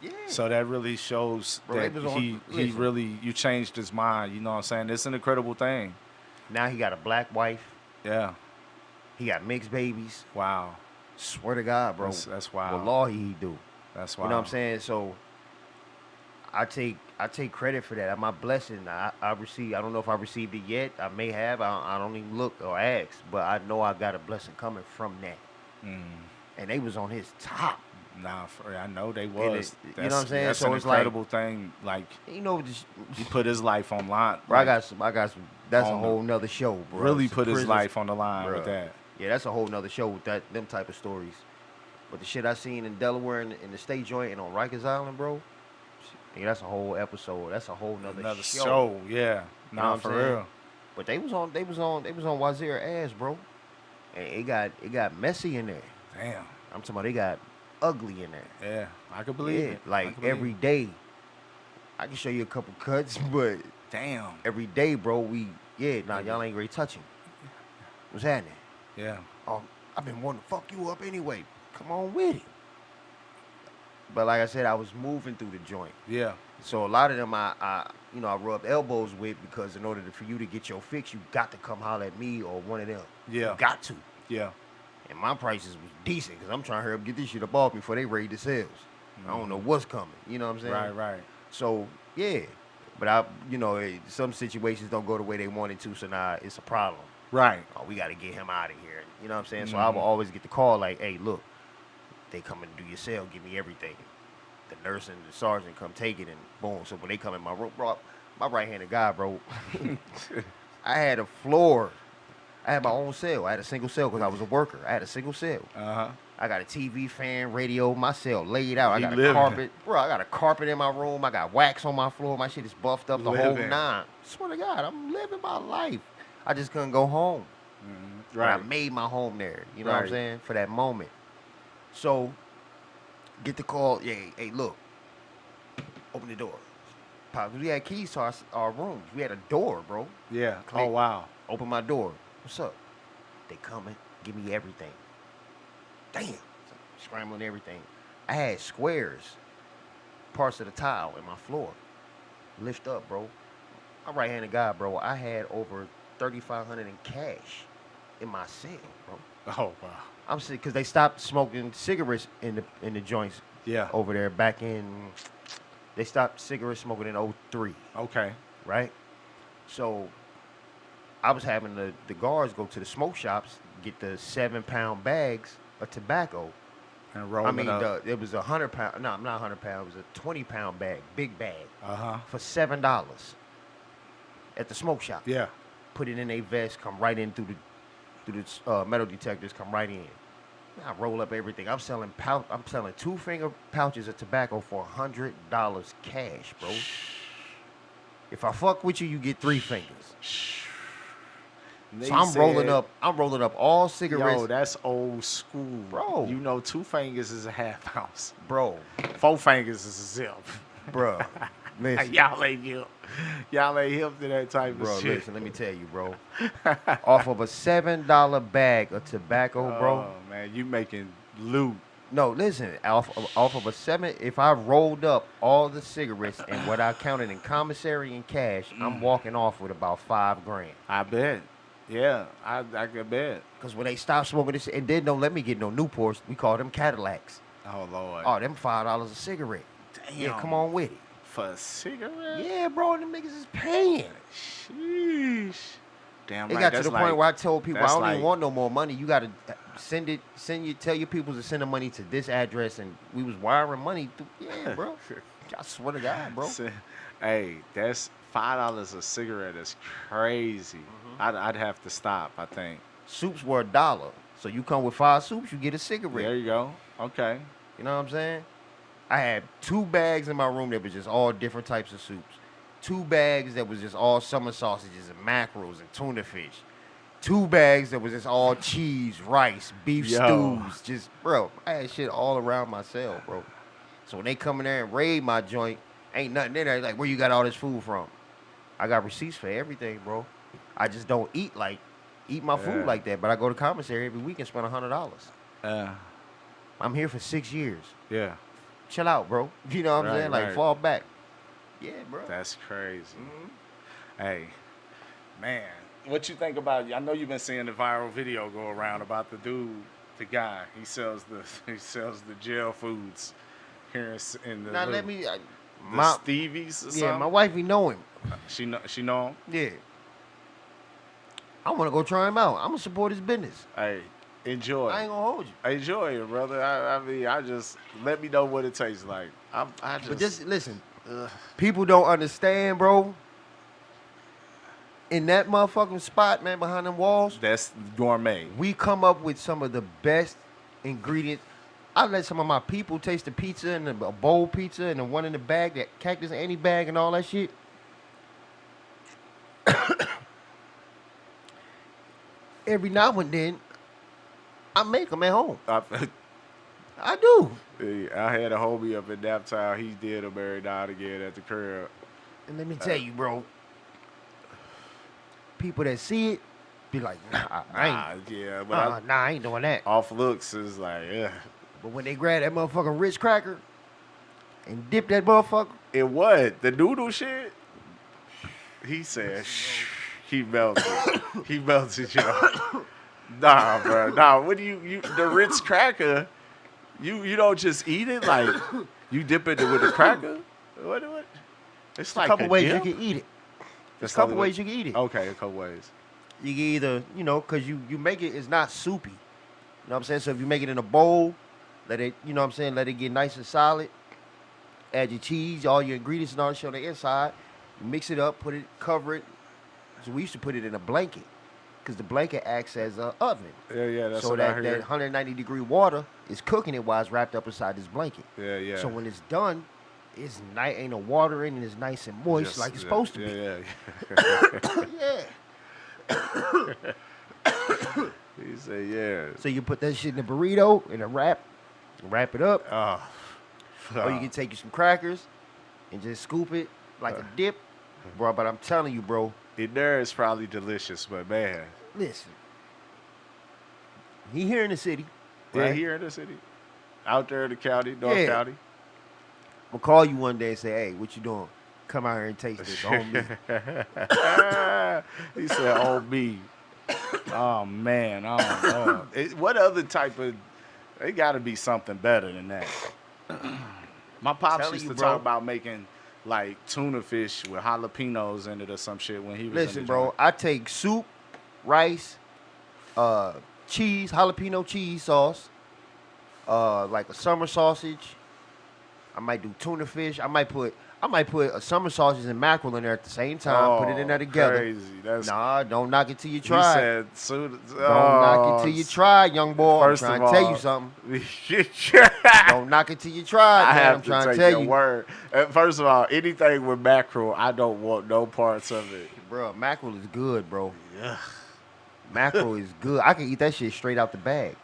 B: Yeah.
C: So that really shows
B: Bro,
C: that
B: they was on-
C: he
B: listen.
C: really, you changed his mind. You know what I'm saying? It's an incredible thing.
B: Now he got a black wife.
C: Yeah.
B: He got mixed babies.
C: Wow.
B: Swear to God, bro.
C: That's wild.
B: Wallahi, he do.
C: That's wild.
B: You know what I'm saying? So I take credit for that. My blessing. I received. I don't know if I received it yet. I may have. I don't even look or ask. But I know I got a blessing coming from that. And they was on his top.
C: Nah, I know they was.
B: You know what I'm saying?
C: That's
B: So
C: an
B: it's like-
C: incredible thing. Like,
B: You know, just,
C: he put his life on line.
B: bro,
C: like,
B: I got some. That's a
C: on
B: whole nother show, bro.
C: really
B: Some
C: put his
B: prisons-
C: life on the line with
B: Bruh.
C: that.
B: Yeah, that's a whole nother show with them type of stories. But the shit I seen in Delaware in the state joint and on Rikers Island, bro. Yeah, that's a whole episode. That's a whole nother show.
C: Yeah.
B: You know
C: Nah,
B: what
C: for
B: I'm saying?
C: real.
B: But they was on Wazir ass, bro. And it got messy in there.
C: Damn.
B: I'm talking about they got ugly in there.
C: Yeah, I could believe
B: Yeah,
C: it. I
B: like
C: could believe
B: every
C: it.
B: day. I can show you a couple cuts, but
C: Damn.
B: every day, bro, y'all ain't ready touching. What's happening?
C: Yeah.
B: I've been wanting to fuck you up anyway. Come on with it. But like I said, I was moving through the joint.
C: Yeah.
B: So a lot of them I rubbed elbows with because in order for you to get your fix, you got to come holler at me or one of them.
C: Yeah.
B: You got to.
C: Yeah.
B: And my prices was decent because I'm trying to hurry up get this shit up off me before they raid the sales. I don't know what's coming. You know what I'm saying?
C: Right.
B: So, yeah. But some situations don't go the way they wanted to, so now it's a problem.
C: Right.
B: Oh, we got to get him out of here. You know what I'm saying? So I will always get the call like, hey, look, they come and do your sale, give me everything. The nurse and the sergeant come take it, and boom. So when they come in my room, bro, my right-handed guy, bro. I had a floor. I had my own cell. I had a single cell because I was a worker. I had a single cell.
C: Uh-huh.
B: I got a TV, fan, radio, my cell laid out. I got a
C: living.
B: carpet. Bro, I got a carpet in my room. I got wax on my floor. My shit is buffed up the whole
C: Living.
B: nine. Swear to God, I'm living my life. I just couldn't go home.
C: Mm-hmm.
B: But I
C: Right.
B: made my home there. You know what I'm
C: Right.
B: saying? For that moment. So, get the call. Yeah, hey, look. Open the door. Pop, 'cause we had keys to our rooms. We had a door, bro.
C: Yeah.
B: Click.
C: Oh, wow.
B: Open my door. What's up? They coming. Give me everything. Damn. Scrambling everything. I had squares, parts of the tile in my floor. Lift up, bro. I'm right-handed guy, bro. I had over $3,500 in cash in my cell, bro.
C: Oh, wow.
B: I'm sick because they stopped smoking cigarettes in the joints
C: Yeah.
B: over there back in. They stopped cigarette smoking in 03,
C: Okay.
B: right? So I was having the guards go to the smoke shops, get the 7-pound bags of tobacco.
C: And roll
B: I mean,
C: it up.
B: it was 100-pound. No, not 100-pound. It was a 20-pound bag, big bag,
C: Uh-huh.
B: for $7 at the smoke shop.
C: Yeah.
B: Put it in a vest, come right in through the metal detectors, come right in. I roll up everything. I'm selling 2-finger pouches of tobacco for $100 cash, bro. If I fuck with you, you get 3 fingers.
C: They
B: So I'm rolling
C: said-
B: up all cigarettes,
C: Yo, that's old school.
B: Bro.
C: You know 2 fingers is a half ounce.
B: bro,
C: 4 fingers is a zip.
B: bro. Listen,
C: Y'all ain't hip. Y'all ain't hip to that type
B: bro,
C: of shit.
B: listen. Let me tell you, bro. Off of a $7 bag of tobacco, bro.
C: Oh, man, you making loot.
B: No, listen. Off of a 7, if I rolled up all the cigarettes and what I counted in commissary and cash, I'm walking off with about $5 grand.
C: I bet. Yeah, I could bet.
B: Cause when they stopped smoking this, and then don't let me get no Newports, we call them Cadillacs.
C: Oh, Lord.
B: Oh, them $5 a cigarette. Yeah,
C: Damn.
B: come on with it.
C: For a cigarette?
B: Yeah, bro, them niggas is paying.
C: Sheesh. Damn
B: It
C: right.
B: got to
C: that's
B: the point
C: like-
B: where I told people I
C: that's
B: don't
C: like-
B: even want no more money. You gotta tell your people to send the money to this address, and we was wiring money through. Yeah, bro. I swear to God, bro.
C: Hey, that's $5 a cigarette is crazy.
B: Mm-hmm.
C: I'd have to stop, I think.
B: Soups were $1, so you come with 5 soups, you get a cigarette.
C: There you go. Okay.
B: You know what I'm saying? I had 2 bags in my room that was just all different types of soups. 2 bags that was just all summer sausages and mackerels and tuna fish. 2 bags that was just all cheese, rice, beef
C: Yo.
B: stews. Just, bro, I had shit all around my cell, bro. So when they come in there and raid my joint, ain't nothing in there. Like, where you got all this food from? I got receipts for everything, bro. I just don't eat my food
C: Yeah.
B: like that. But I go to commissary every week and spend $100. I'm here for 6 years.
C: Yeah.
B: Chill out, bro. You know what I'm
C: Right,
B: saying? Like,
C: right.
B: fall back. Yeah, bro.
C: That's crazy.
B: Mhm.
C: Hey, man, what you think about? I know you've been seeing the viral video go around about the dude, the guy. He sells the jail foods here in the
B: Now,
C: hood.
B: let me...
C: the
B: my,
C: Stevies or
B: yeah,
C: something.
B: my wifey know him.
C: She know him.
B: Yeah. I want to go try him out. I'm going to support his business.
C: Hey, enjoy.
B: I ain't going to hold you.
C: Enjoy it, brother. I mean, I just let me know what it tastes like.
B: But just, listen, people don't understand, bro. In that motherfucking spot, man, behind them walls,
C: that's gourmet.
B: we come up with some of the best ingredients. I let some of my people taste the pizza and a bowl pizza and the one in the bag, that Cactus Annie bag and all that shit. Every now and then, I make them at home. I do.
C: I had a homie up in Naptown. He did them every now and again at the crib.
B: And let me tell you, bro, people that see it be like, nah, I ain't,
C: Yeah, but
B: I ain't doing that.
C: off looks is like, yeah.
B: But when they grab that motherfucking Ritz cracker and dip that motherfucker,
C: It what? The noodle shit? He said, shh. He melted. He melted, yo. Nah, bro. Nah, what do you the Ritz cracker, you don't just eat it? Like, you dip it with the cracker? What? It's
B: a
C: like
B: couple ways
C: dip?
B: you can eat it. There's
C: That's
B: a couple
C: the only
B: ways you can eat it.
C: Okay, a couple ways.
B: You can either, because you make it, it's not soupy. You know what I'm saying? So if you make it in a bowl, let it, let it get nice and solid. Add your cheese, all your ingredients and all that shit on the inside. mix it up, cover it. So we used to put it in a blanket, because the blanket acts as an oven.
C: Yeah, that's
B: so
C: what
B: that
C: I
B: that
C: hear.
B: 190-degree water is cooking it while it's wrapped up inside this blanket.
C: Yeah.
B: So when it's done, it's nice, ain't no water in it, it's nice and moist like it's supposed to be.
C: Yeah. He said, yeah.
B: So you put that shit in a burrito, in a wrap it up. Or you can take you some crackers and just scoop it like a dip. Bro, but I'm telling you, bro.
C: It there is probably delicious, but man.
B: Listen. He here in the city.
C: Yeah,
B: Right?
C: here in the city. Out there in the county, North County.
B: I'm going to call you one day and say, hey, what you doing? Come out here and taste this on me.
C: He said, on me. Oh, man. Oh. What other type of... It got to be something better than that. My pops used to talk about making, like, tuna fish with jalapenos in it or some shit when he was
B: Listen,
C: in the
B: bro,
C: joint.
B: I take soup, rice, cheese, jalapeno cheese sauce, like a summer sausage. I might do tuna fish. I might put a summer sausage and mackerel in there at the same time. Put it in there together.
C: Crazy.
B: Nah, don't knock it till you
C: He
B: try.
C: said,
B: Don't knock it till you try, young boy.
C: First
B: I'm trying
C: of
B: to tell
C: all-
B: you something. Don't knock it till you try,
C: I
B: man.
C: have
B: I'm
C: to
B: trying
C: take
B: to tell
C: your
B: you.
C: word. First of all, anything with mackerel, I don't want no parts of it.
B: Bro, mackerel is good, bro.
C: Yeah.
B: Mackerel is good. I can eat that shit straight out the bag.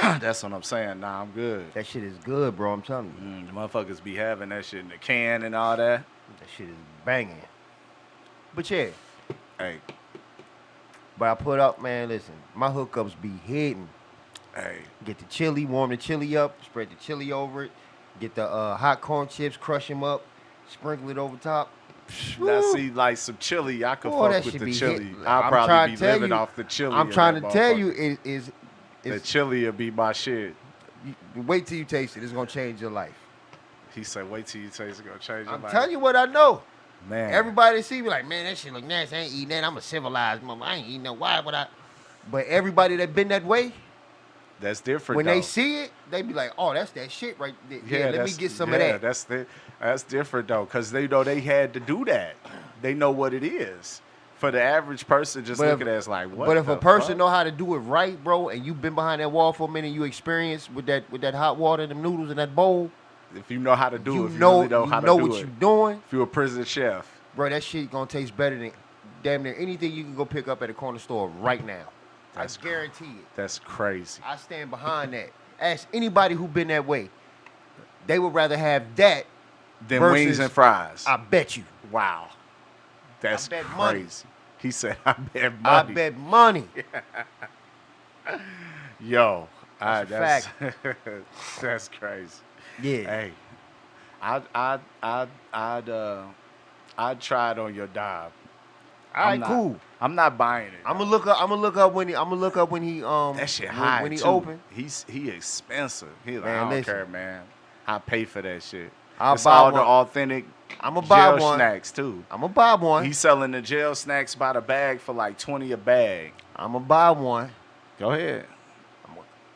C: That's what I'm saying. Nah, I'm good.
B: That shit is good, bro. I'm telling you.
C: The motherfuckers be having that shit in the can and all that.
B: That shit is banging. But yeah.
C: Hey,
B: But I put up, man, listen, my hookups be hidden.
C: hey.
B: Get the chili, warm the chili up, spread the chili over it. Get the hot corn chips, crush them up, sprinkle it over top.
C: Now
B: Woo.
C: see, like some chili, I could
B: Boy, that
C: fuck with
B: shit
C: the
B: be
C: chili.
B: hit.
C: I'll
B: I'm
C: probably
B: trying
C: be
B: to tell
C: living
B: you-
C: off the chili.
B: I'm
C: in
B: trying
C: that
B: to tell
C: motherfucker.
B: you,
C: The chili will be my shit.
B: wait till you taste it. It's going to change your life.
C: He said, wait till you taste it, gonna change your
B: I'm
C: life.
B: telling you what I know.
C: Man.
B: Everybody see me like, man, that shit look nasty. I ain't eating that. I'm a civilized mother. I ain't eating that. Why would I? But everybody that been that way,
C: That's different,
B: when
C: though.
B: they see it, they be like, oh, that's that shit right there. Yeah, let me get some of that.
C: That's different, though, because they know they had to do that. They know what it is. For the average person just
B: But
C: looking
B: if-
C: at it, it's like, what
B: But if
C: the
B: a person
C: fuck?
B: know how to do it right, bro, and you've been behind that wall for a minute, you experience with that hot water and them noodles in that bowl,
C: If you know how to do
B: you
C: it, if
B: know,
C: you really know how to
B: what
C: do
B: you're
C: it.
B: doing,
C: If you're a prison chef.
B: bro. That shit gonna taste better than damn near anything you can go pick up at a corner store right now.
C: That's
B: I guarantee it.
C: That's crazy.
B: I stand behind that. Ask anybody who been that way. They would rather have that
C: Then
B: versus,
C: wings and fries.
B: I bet you.
C: Wow. That's
B: bet
C: crazy.
B: money.
C: He said, I bet
B: I
C: money.
B: bet money.
C: Yo.
B: That's a
C: that's that's crazy.
B: Yeah.
C: Hey, I'd try it on your dime.
B: All right, cool.
C: I'm not buying it.
B: I'm gonna look up when he
C: That shit high
B: when he
C: too.
B: open.
C: He expensive. He like,
B: Man,
C: I don't
B: listen.
C: care, man. I pay for that shit.
B: I'll
C: It's
B: buy
C: all the
B: one.
C: authentic
B: I'ma buy
C: jail
B: one.
C: snacks too.
B: I'm gonna buy one.
C: He's selling the jail snacks by the bag for like 20 a bag.
B: I'm gonna buy one.
C: Go ahead.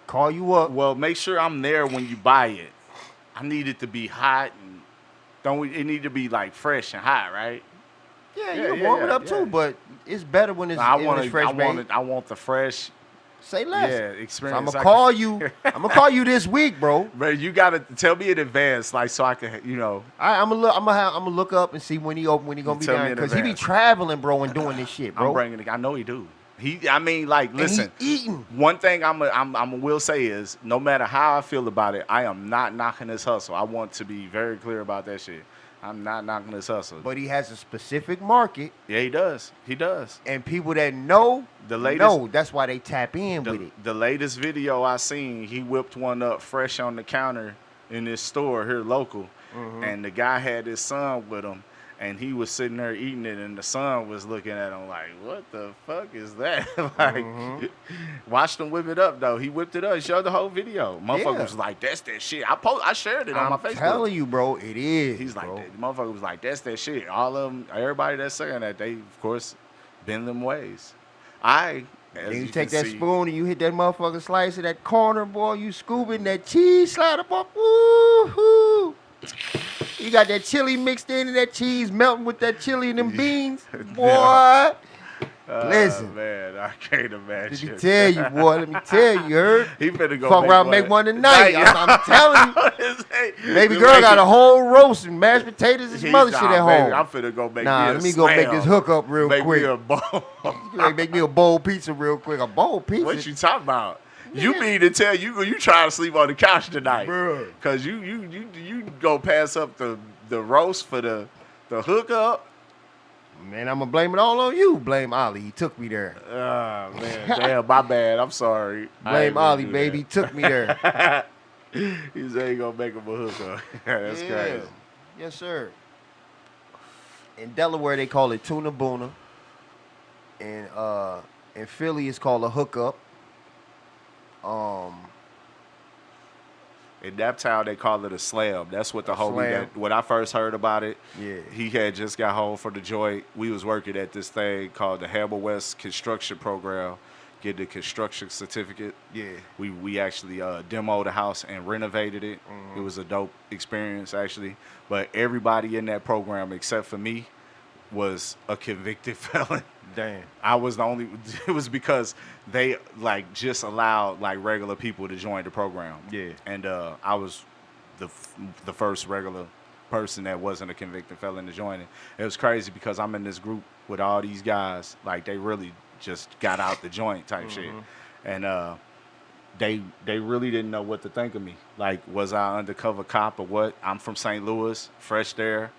B: Call you up.
C: Well, make sure I'm there when you buy it. I need it to be hot and it need to be like fresh and hot, right?
B: Yeah,
C: Yeah,
B: you can
C: yeah,
B: warm it
C: yeah,
B: up
C: yeah.
B: too, but it's better when it's,
C: I
B: when
C: want
B: it's fresh made.
C: I want the fresh.
B: Say less.
C: Yeah,
B: So
C: experience.
B: I'm gonna call you. I'm gonna call you this week, bro.
C: But you gotta tell me in advance, like so I can,
B: All right, I'm gonna look up and see when he open, when he gonna be
C: Tell me
B: down,
C: in
B: because he be
C: advance.
B: traveling, bro, and doing this shit, bro.
C: I'm bringing it. I know he do. I mean, like,
B: And
C: listen.
B: he eating.
C: One thing I will say is, no matter how I feel about it, I am not knocking his hustle. I want to be very clear about that shit. I'm not knocking his hustle.
B: But he has a specific market,
C: Yeah, he does. He does.
B: and people that know,
C: The latest-
B: know. That's why they tap in with
C: The,
B: it.
C: the latest video I seen, he whipped one up fresh on the counter in this store here local,
B: Mm-hmm.
C: and the guy had his son with him, and he was sitting there eating it, and the son was looking at him like, "What the fuck is that?" Like,
B: Mm-hmm.
C: watched him whip it up though. He whipped it up. He showed the whole video. Motherfucker
B: Yeah.
C: was like, "That's that shit." I shared it on my
B: I'm
C: Facebook.
B: telling you, bro, it is.
C: He's like,
B: bro.
C: the motherfucker was like, "That's that shit." All of them, everybody that's saying that, they of course been them ways. As
B: Then you
C: you
B: take
C: can
B: that
C: see-
B: spoon and you hit that motherfucking slice of that corner, boy. You scooping that cheese slider, boy. Woo-hoo. You got that chili mixed in and that cheese melting with that chili and them beans. Boy.
C: Yeah.
B: Listen.
C: Man, I can't imagine.
B: Let me tell you, boy. Let me tell you, heard?
C: He finna go
B: Fuck around, make one tonight. I'm telling you. Baby girl got a whole roast and mashed potatoes and some other shit at home.
C: I'm finna go make
B: let me go make this hookup real quick.
C: Me a bowl.
B: Make me a bowl pizza real quick. A bowl pizza?
C: What you talking about? You mean to tell you trying to sleep on the couch tonight?
B: Bro.
C: Cause you go pass up the roast for the hookup?
B: Man, I'm gonna blame it all on you. Blame Ollie. He took me there.
C: Oh, man. Damn, my bad. I'm sorry.
B: Blame Ollie, baby. He took me there.
C: He said he gonna make him a hookup. That's crazy.
B: Yes, sir. In Delaware, they call it tuna boona. In Philly, it's called a hookup.
C: In that town, they call it a slam. That's what the homie
B: slam.
C: that when I first heard about it,
B: Yeah.
C: he had just got home from the joint. We was working at this thing called the Hammer West Construction Program, get the construction certificate.
B: Yeah.
C: We actually demoed the house and renovated it.
B: Mm-hmm.
C: It was a dope experience, actually. But everybody in that program, except for me, was a convicted felon.
B: Damn.
C: I was the only. It was because they like just allowed like regular people to join the program.
B: Yeah.
C: And I was the first regular person that wasn't a convicted felon to join it. It was crazy because I'm in this group with all these guys. Like they really just got out the joint type shit, and they really didn't know what to think of me. Like, was I undercover cop or what? I'm from St. Louis, fresh there.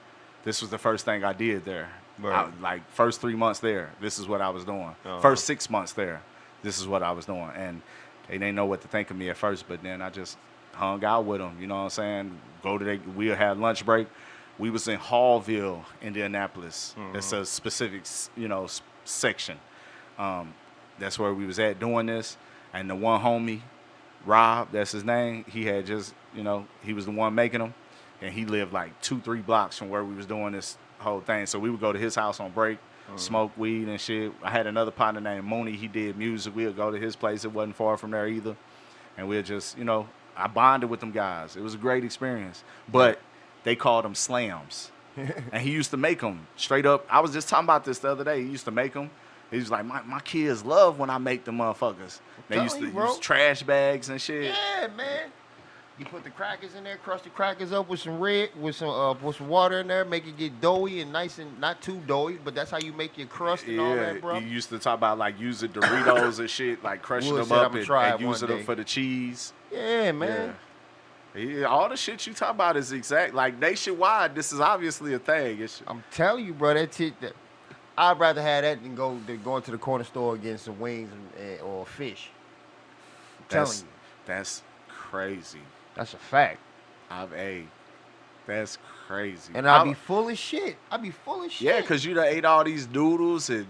C: This was the first thing I did there.
B: Right.
C: Like first 3 months there, this is what I was doing. First 6 months there, this is what I was doing. And they didn't know what to think of me at first, but then I just hung out with them. You know what I'm saying? We had lunch break. We was in Hallville, Indianapolis. That's a specific, section. That's where we was at doing this. And the one homie, Rob, that's his name. He had just, he was the one making them. And he lived like 2-3 blocks from where we was doing this whole thing. So we would go to his house on break, smoke weed and shit. I had another partner named Mooney. He did music. We would go to his place. It wasn't far from there either. And we'd just, I bonded with them guys. It was a great experience. But they called them slams. And he used to make them straight up. I was just talking about this the other day. He used to make them. He was like, my kids love when I make them motherfuckers. They used to use trash bags and shit.
B: Yeah, man. You put the crackers in there, crush the crackers up with some some water in there, make it get doughy and nice and not too doughy, but that's how you make your crust and all that, bro.
C: You used to talk about like using Doritos and shit, like crushing them up and using them for the cheese.
B: Yeah, man.
C: Yeah, all the shit you talk about is exact. Like nationwide, this is obviously a thing.
B: I'm telling you, bro, that shit. I'd rather have that than going to the corner store and getting some wings or fish. I'm telling you,
C: that's crazy.
B: That's a fact.
C: That's crazy.
B: And I'll be full of shit.
C: Yeah, because you done ate all these noodles and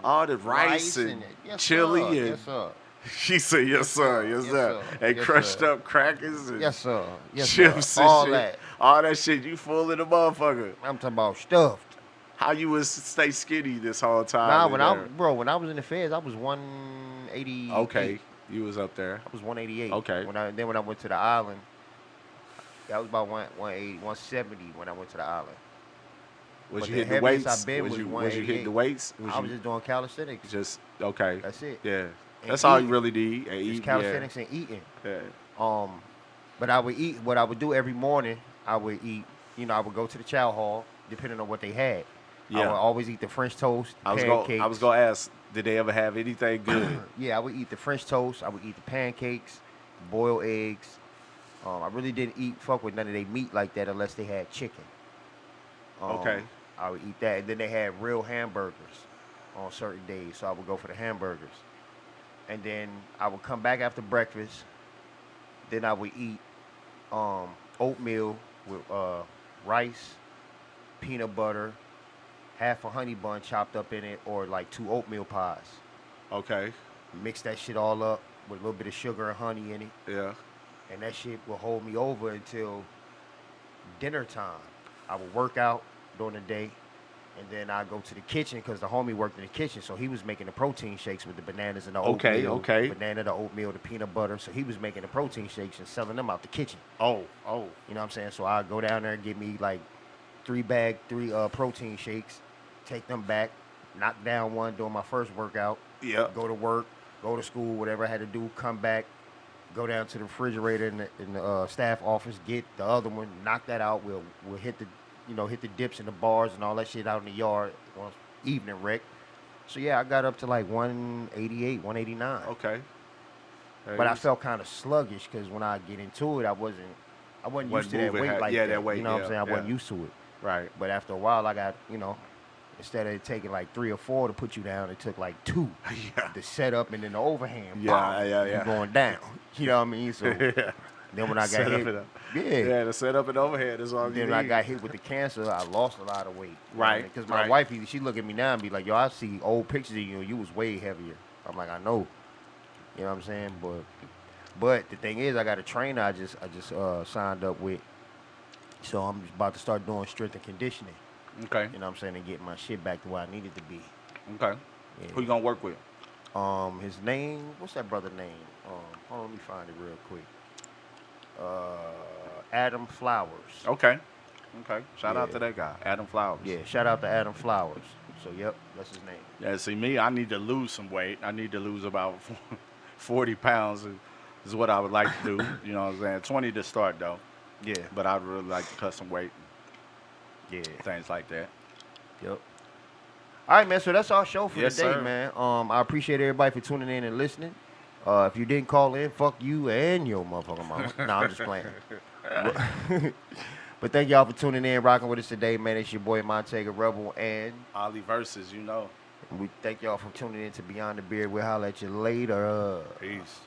C: all the rice and chili. And
B: yes, sir.
C: She said, yes, sir. Yes, sir. And crushed up crackers and
B: yes, sir.
C: Chips
B: sir.
C: and
B: All
C: shit.
B: that.
C: All that shit. You full of the motherfucker.
B: I'm talking about stuffed.
C: How you was stay skinny this whole time?
B: Nah, when I was in the feds, I was 180.
C: Okay. You was up there.
B: I was 188.
C: Okay.
B: When I went to the island, that was about 180, 170 when I went to the island.
C: Was
B: But
C: you
B: the
C: hitting the weights?
B: heaviest I've been was
C: Was you hitting the weights?
B: I was just doing calisthenics.
C: Just okay.
B: That's it.
C: Yeah.
B: And
C: That's all you
B: eating.
C: really need. And
B: Just
C: eat,
B: calisthenics and eating.
C: Yeah.
B: But I would eat. What I would do every morning, I would eat. I would go to the chow hall, depending on what they had.
C: Yeah.
B: I would always eat the French toast,
C: I was
B: pancakes.
C: gonna ask, did they ever have anything good?
B: Yeah, I would eat the French toast. I would eat the pancakes, boiled eggs. I really didn't fuck with none of their meat like that unless they had chicken.
C: Okay.
B: I would eat that. And then they had real hamburgers on certain days, so I would go for the hamburgers. And then I would come back after breakfast. Then I would eat oatmeal with rice, peanut butter, half a honey bun chopped up in it, or like 2 oatmeal pies.
C: Okay.
B: Mix that shit all up with a little bit of sugar and honey in it.
C: Yeah.
B: And that shit will hold me over until dinner time. I would work out during the day, And then I go to the kitchen because the homie worked in the kitchen, so he was making the protein shakes with the bananas and the
C: Okay,
B: oatmeal.
C: okay.
B: Banana, the oatmeal, the peanut butter. So he was making the protein shakes and selling them out the kitchen.
C: Oh.
B: You know what I'm saying? So I go down there and get me like three protein shakes, take them back, knock down one during my first workout.
C: Yeah.
B: Go to work, go to school, whatever I had to do, come back, go down to the refrigerator in the staff office, get the other one, knock that out. We'll hit the hit the dips and the bars and all that shit out in the yard on evening rec. So yeah, I got up to like 188, 189.
C: Okay.
B: But I felt kind of sluggish because when I get into it, I wasn't used to that weight like that.
C: That weight,
B: you know what I'm saying? I wasn't used to it.
C: Right.
B: But after a while, I got, instead of it taking like 3 or 4 to put you down, it took like 2.
C: Yeah.
B: The setup and then the overhand.
C: Yeah.
B: You going down. You know what I mean? So then when I got hit,
C: yeah, the setup and overhead is all you
B: then
C: need.
B: when I got hit with the cancer, I lost a lot of weight.
C: Right.
B: Because my wife, she look at me now and be like, yo, I see old pictures of you. You was way heavier. I'm like, I know. You know what I'm saying? But the thing is, I got a trainer I just signed up with. So I'm just about to start doing strength and conditioning.
C: Okay.
B: You know what I'm saying? And getting my shit back to where I needed to be.
C: Okay.
B: Yeah.
C: Who you gonna work with?
B: His name, what's that brother name? Hold on, let me find it real quick. Adam Flowers.
C: Okay. Shout out to that guy, Adam Flowers.
B: Yeah, shout out to Adam Flowers. So, yep, that's his name.
C: Yeah, see me, I need to lose some weight. I need to lose about 40 pounds is what I would like to do. You know what I'm saying? 20 to start, though.
B: Yeah.
C: But I'd really like to cut some weight.
B: Yeah.
C: Things like that.
B: Yep. All right, man. So that's our show for
C: Yes,
B: today,
C: sir.
B: man. I appreciate everybody for tuning in and listening. If you didn't call in, fuck you and your motherfucking mama. No, I'm just playing. But thank y'all for tuning in, rocking with us today, man. It's your boy Montega Rebel, and
C: Ollie Versus,
B: we thank y'all for tuning in to Beyond the Beard. We'll holler at you later.
C: Peace.